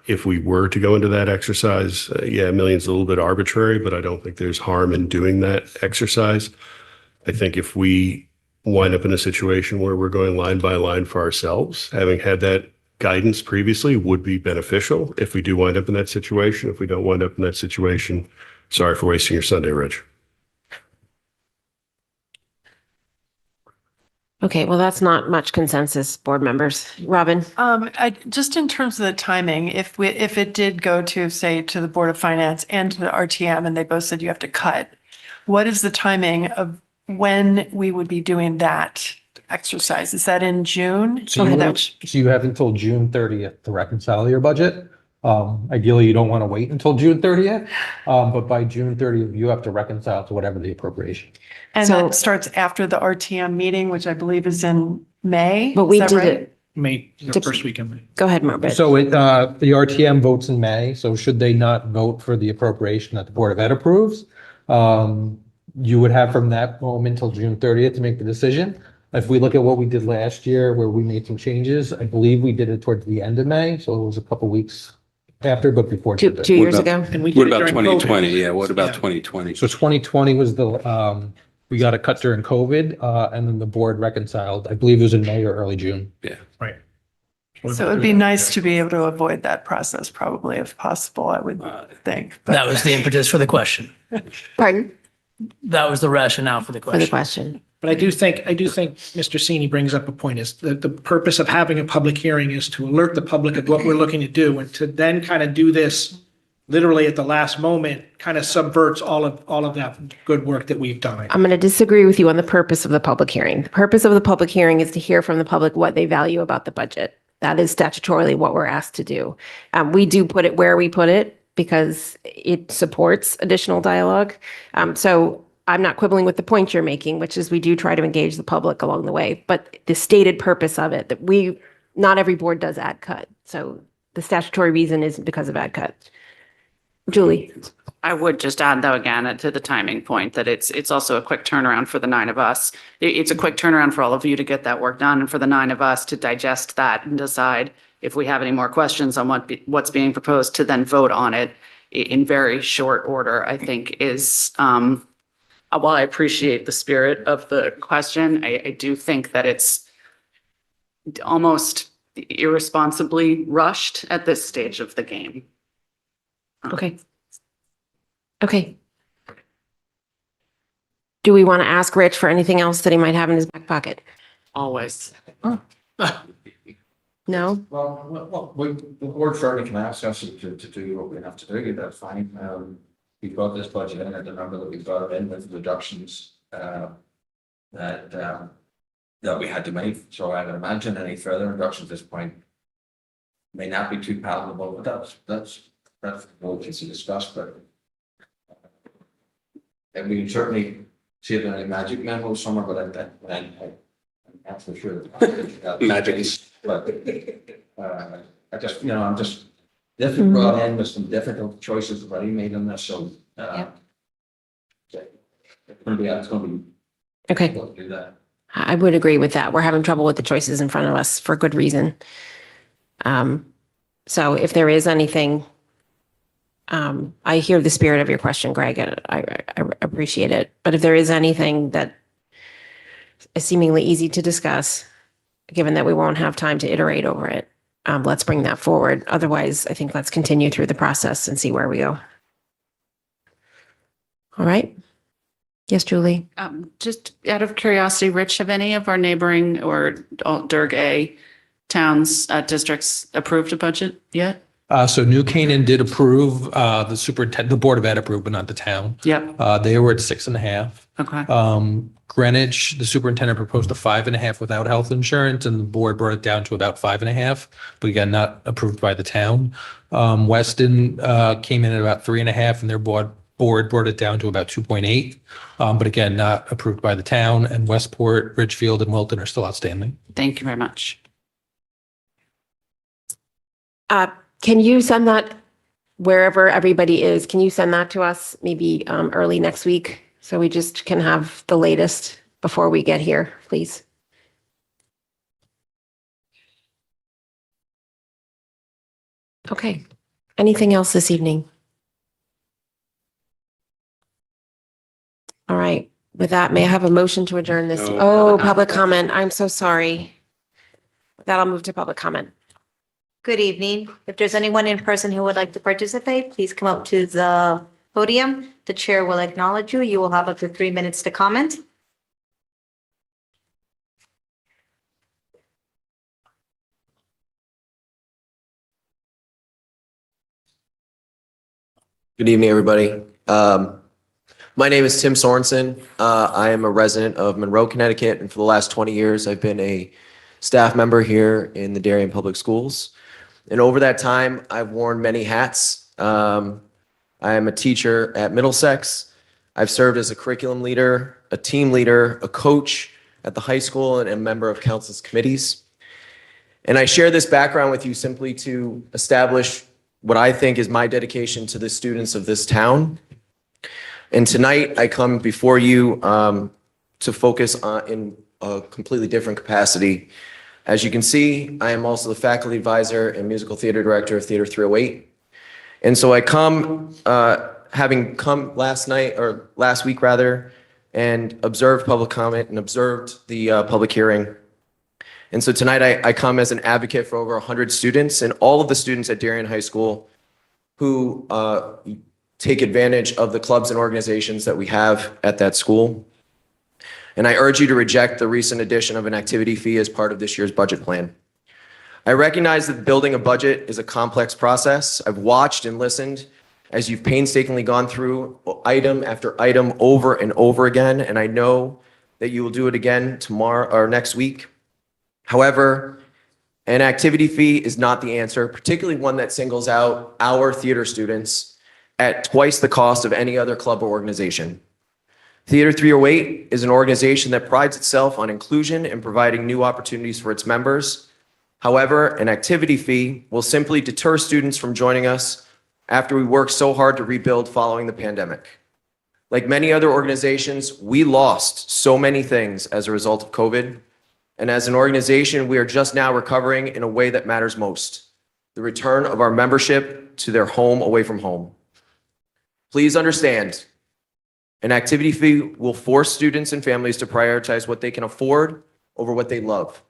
if we were to go into that exercise. $1 million's a little bit arbitrary, but I don't think there's harm in doing that exercise. I think if we wind up in a situation where we're going line by line for ourselves, having had that guidance previously would be beneficial if we do wind up in that situation. If we don't wind up in that situation, sorry for wasting your Sunday, Rich. Okay, well, that's not much consensus, board members. Robin? Just in terms of the timing, if it did go to, say, to the Board of Finance and to the RTM, and they both said you have to cut, what is the timing of when we would be doing that exercise? Is that in June? So you have until June 30th to reconcile your budget. Ideally, you don't want to wait until June 30th, but by June 30th, you have to reconcile to whatever the appropriation. And So- that starts after the RTM meeting, which I believe is in May. But we Is that did right? it, May, the first week of May. Go ahead, Marbet. So the RTM votes in May, so should they not vote for the appropriation that the Board of Ed approves, you would have from that moment till June 30th to make the decision. If we look at what we did last year, where we made some changes, I believe we did it towards the end of May, so it was a couple weeks after, but before. Two years ago. And we did What it about during COVID. 2020? Yeah, what about Yeah. 2020? So 2020 was we got a cut during COVID, and then the board reconciled, I believe it was in May or early June. Right. So it'd be nice to be able to avoid that process probably if possible, I would think. But- That was the impetus for the question. Pardon? That was the rationale for the For the question. question. But I do think Mr. Sini brings up a point is that the purpose of having a public hearing is to alert the public of what we're looking to do, and to then kind of do this literally at the last moment kind of subverts all of that good work that we've done. I'm going to disagree with you on the purpose of the public hearing. The purpose of the public hearing is to hear from the public what they value about the budget. That is statutorily what we're asked to do. We do put it where we put it because it supports additional dialogue. So I'm not quibbling with the point you're making, which is we do try to engage the public along the way. But the stated purpose of it, that not every board does ad cut. So the statutory reason isn't because of ad cut. Julie? I would just add though, again, to the timing point, that it's also a quick turnaround for the 9 of us. It's a quick turnaround for all of you to get that work done and for the 9 of us to digest that and decide if we have any more questions on what's being proposed, to then vote on it in very short order, I think is, while I appreciate the spirit of the question, I do think that it's almost irresponsibly rushed at this stage of the game. Okay. Okay. Do we want to ask Rich for anything else that he might have in his back pocket? Always. No? Well, the board certainly can ask us to do what we have to do, that's fine. We've got this budget in, and remember that we've got it in with reductions that we had to make. So I would imagine any further reductions at this point may not be too palatable, but that's what we can discuss, but and we can certainly see it in a magic memo somewhere, but I'm not for sure. Magic. But I just, I'm just, this was brought in with some difficult choices already made on this, so it's gonna be Okay. difficult to do that. I would agree with that. We're having trouble with the choices in front of us for good reason. So if there is anything, I hear the spirit of your question, Greg, and I appreciate it. But if there is anything that is seemingly easy to discuss, given that we won't have time to iterate over it, let's bring that forward. Otherwise, I think let's continue through the process and see where we go. All right. Yes, Julie? Just out of curiosity, Rich, have any of our neighboring or Durg A towns, districts approved a budget yet? So New Canaan did approve, the Board of Ed approved, but not the town. Yep. They were at 6.5. Okay. Greenwich, the superintendent proposed a 5.5 without health insurance, and the board brought it down to about 5.5, but again, not approved by the town. Weston came in at about 3.5, and their board brought it down to about 2.8, but again, not approved by the town. And Westport, Ridgefield, and Wilton are still outstanding. Thank you very much. Can you send that wherever everybody is? Can you send that to us maybe early next week? So we just can have the latest before we get here, please. Okay. Anything else this evening? All right. With that, may I have a motion to adjourn this? No. Oh, public comment. I'm so sorry. With that, I'll move to public comment. Good evening. If there's anyone in person who would like to participate, please come up to the podium. The chair will acknowledge you. You will have up to 3 minutes to comment. Good evening, everybody. My name is Tim Sorensen. I am a resident of Monroe, Connecticut, and for the last 20 years, I've been a staff member here in the Darien Public Schools. And over that time, I've worn many hats. I am a teacher at Middlesex. I've served as a curriculum leader, a team leader, a coach at the high school, and a member of council's committees. And I share this background with you simply to establish what I think is my dedication to the students of this town. And tonight I come before you to focus on in a completely different capacity. As you can see, I am also the faculty advisor and musical theater director of Theater 308. And so I come, having come last week rather, and observed public comment and observed the public hearing. And so tonight I come as an advocate for over 100 students and all of the students at Darien High School who take advantage of the clubs and organizations that we have at that school. And I urge you to reject the recent addition of an activity fee as part of this year's budget plan. I recognize that building a budget is a complex process. I've watched and listened as you've painstakingly gone through item after item over and over again, and I know that you will do it again tomorrow or next week. However, an activity fee is not the answer, particularly one that singles out our theater students at twice the cost of any other club or organization. Theater 308 is an organization that prides itself on inclusion and providing new opportunities for its members. However, an activity fee will simply deter students from joining us after we worked so hard to rebuild following the pandemic. Like many other organizations, we lost so many things as a result of COVID. And as an organization, we are just now recovering in a way that matters most: the return of our membership to their home away from home. Please understand, an activity fee will force students and families to prioritize what they can afford over what they love.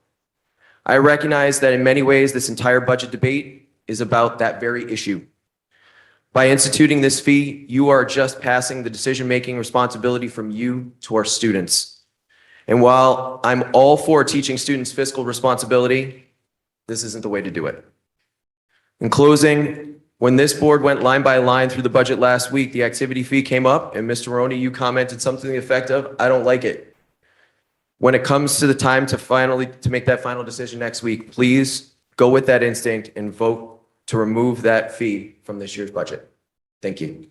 I recognize that in many ways, this entire budget debate is about that very issue. By instituting this fee, you are just passing the decision-making responsibility from you to our students. And while I'm all for teaching students fiscal responsibility, this isn't the way to do it. In closing, when this board went line by line through the budget last week, the activity fee came up, and Mr. Maroney, you commented something to the effect of, "I don't like it." When it comes to the time to make that final decision next week, please go with that instinct and vote to remove that fee from this year's budget. Thank you.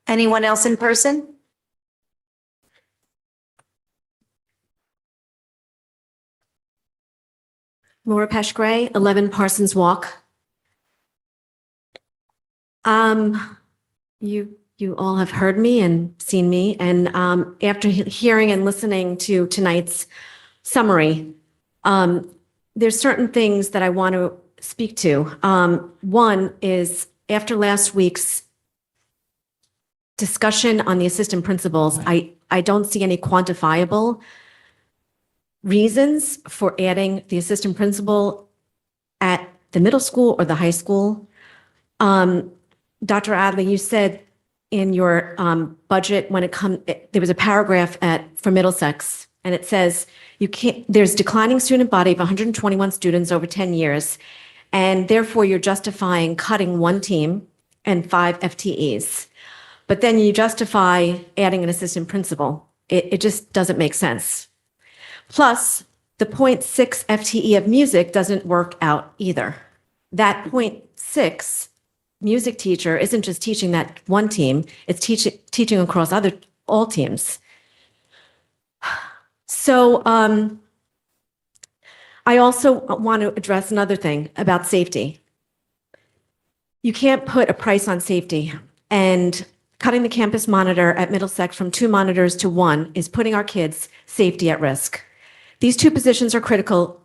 Anyone else in person? Laura Pesh Gray, 11 Parsons Walk. You all have heard me and seen me, and after hearing and listening to tonight's summary, there's certain things that I want to speak to. One is, after last week's discussion on the assistant principals, I don't see any quantifiable reasons for adding the assistant principal at the middle school or the high school. Dr. Adley, you said in your budget, there was a paragraph for Middlesex, and it says there's declining student body of 121 students over 10 years, and therefore you're justifying cutting one team and 5 FTEs. But then you justify adding an assistant principal. It just doesn't make sense. Plus, the 0.6 FTE of music doesn't work out either. That 0.6 music teacher isn't just teaching that one team, it's teaching across all teams. So I also want to address another thing about safety. You can't put a price on safety, and cutting the campus monitor at Middlesex from 2 monitors to 1 is putting our kids' safety at risk. These 2 positions are critical,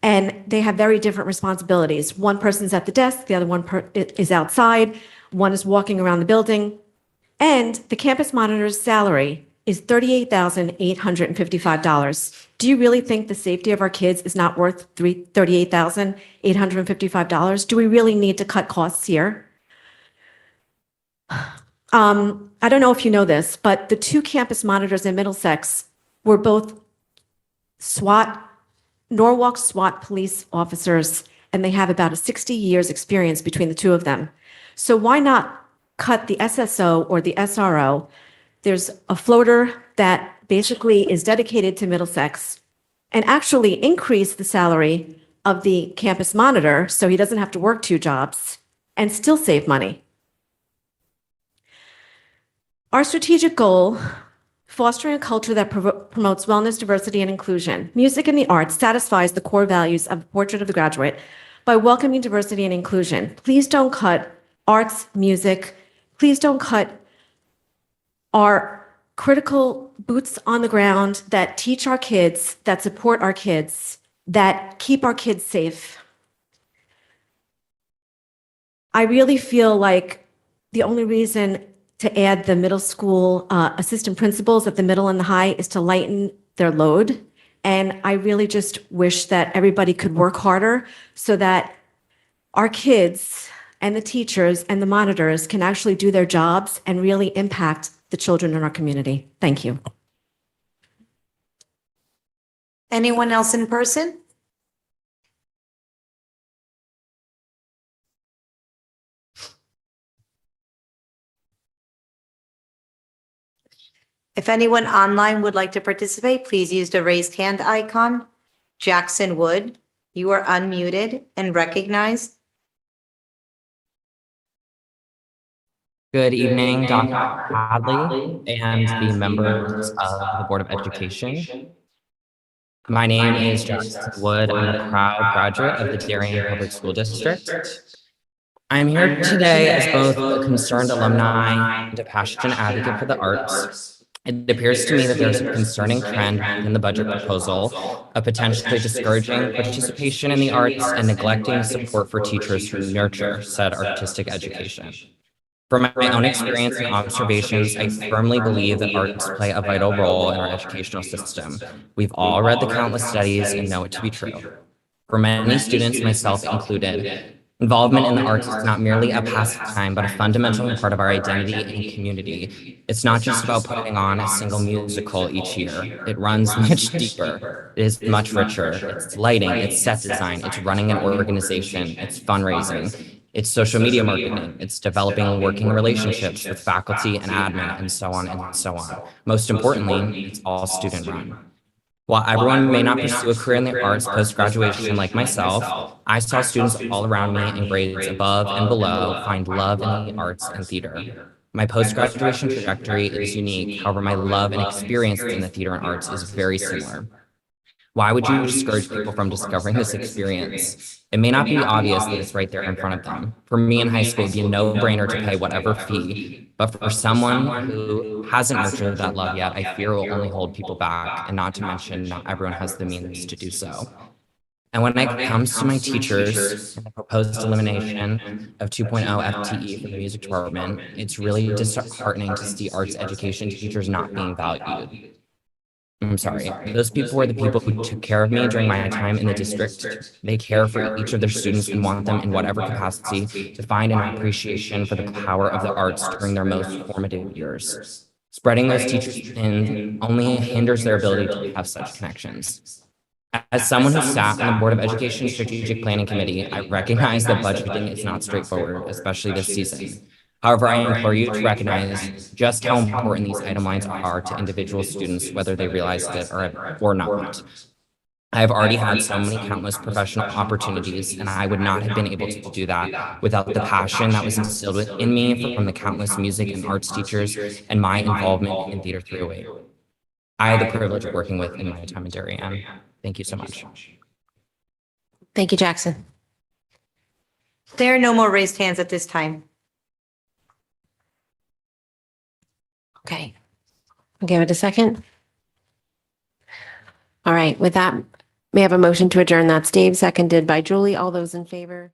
and they have very different responsibilities. One person's at the desk, the other one is outside, one is walking around the building, and the campus monitor's salary is $38,855. Do you really think the safety of our kids is not worth $38,855? Do we really need to cut costs here? I don't know if you know this, but the 2 campus monitors in Middlesex were both Norwalk SWAT police officers, and they have about 60 years experience between the 2 of them. So why not cut the SSO or the SRO? There's a floater that basically is dedicated to Middlesex, and actually increase the salary of the campus monitor so he doesn't have to work 2 jobs and still save money. Our strategic goal fostering a culture that promotes wellness, diversity, and inclusion. Music and the arts satisfies the core values of Portrait of the Graduate by welcoming diversity and inclusion. Please don't cut arts, music. Please don't cut our critical boots on the ground that teach our kids, that support our kids, that keep our kids safe. I really feel like the only reason to add the middle school assistant principals at the middle and the high is to lighten their load. And I really just wish that everybody could work harder so that our kids and the teachers and the monitors can actually do their jobs and really impact the children in our community. Thank you. Anyone else in person? If anyone online would like to participate, please use the raised hand icon. Jackson Wood, you are unmuted and recognized. Good evening, Dr. Hadley and the members of the Board of Education. My name is Jackson Wood. I'm a proud graduate of the Darien Public School District. I'm here today as both a concerned alumni and a passionate advocate for the arts. It appears to me that there's a concerning trend in the budget proposal of potentially discouraging participation in the arts and neglecting support for teachers who nurture said artistic education. From my own experience and observations, I firmly believe that arts play a vital role in our educational system. We've all read the countless studies and know it to be true. For many students, myself included, involvement in the arts is not merely a pastime, but a fundamental part of our identity and community. It's not just about putting on a single musical each year. It runs much deeper. It is much richer. It's lighting, it's set design, it's running an organization, it's fundraising. It's social media marketing, it's developing working relationships with faculty and admin, and so on and so on. Most importantly, it's all student run. While everyone may not pursue a career in the arts post-graduation like myself, I saw students all around me in grades above and below find love in the arts and theater. My post-graduation trajectory is unique, however, my love and experience in the theater and arts is very similar. Why would you discourage people from discovering this experience? It may not be obvious that it's right there in front of them. For me in high school, it'd be a no-brainer to pay whatever fee. But for someone who hasn't nurtured that love yet, I fear it will only hold people back, and not to mention not everyone has the means to do so. And when it comes to my teachers and the proposed elimination of 2.0 FTE for the music department, it's really disheartening to see arts education teachers not being valued. I'm sorry. Those people were the people who took care of me during my time in the district. They care for each of their students and want them in whatever capacity to find an appreciation for the power of the arts during their most formative years. Spreading those teachers in only hinders their ability to have such connections. As someone who sat on the Board of Education Strategic Planning Committee, I recognize that budgeting is not straightforward, especially this season. However, I implore you to recognize just how important these item lines are to individual students, whether they realize it or not. I have already had so many countless professional opportunities, and I would not have been able to do that without the passion that was instilled in me from the countless music and arts teachers and my involvement in Theater 308. I had the privilege of working with in my time in Darien. Thank you so much. Thank you, Jackson. There are no more raised hands at this time. Okay. Give it a second. All right, with that, may I have a motion to adjourn? That's Dave, seconded by Julie. All those in favor?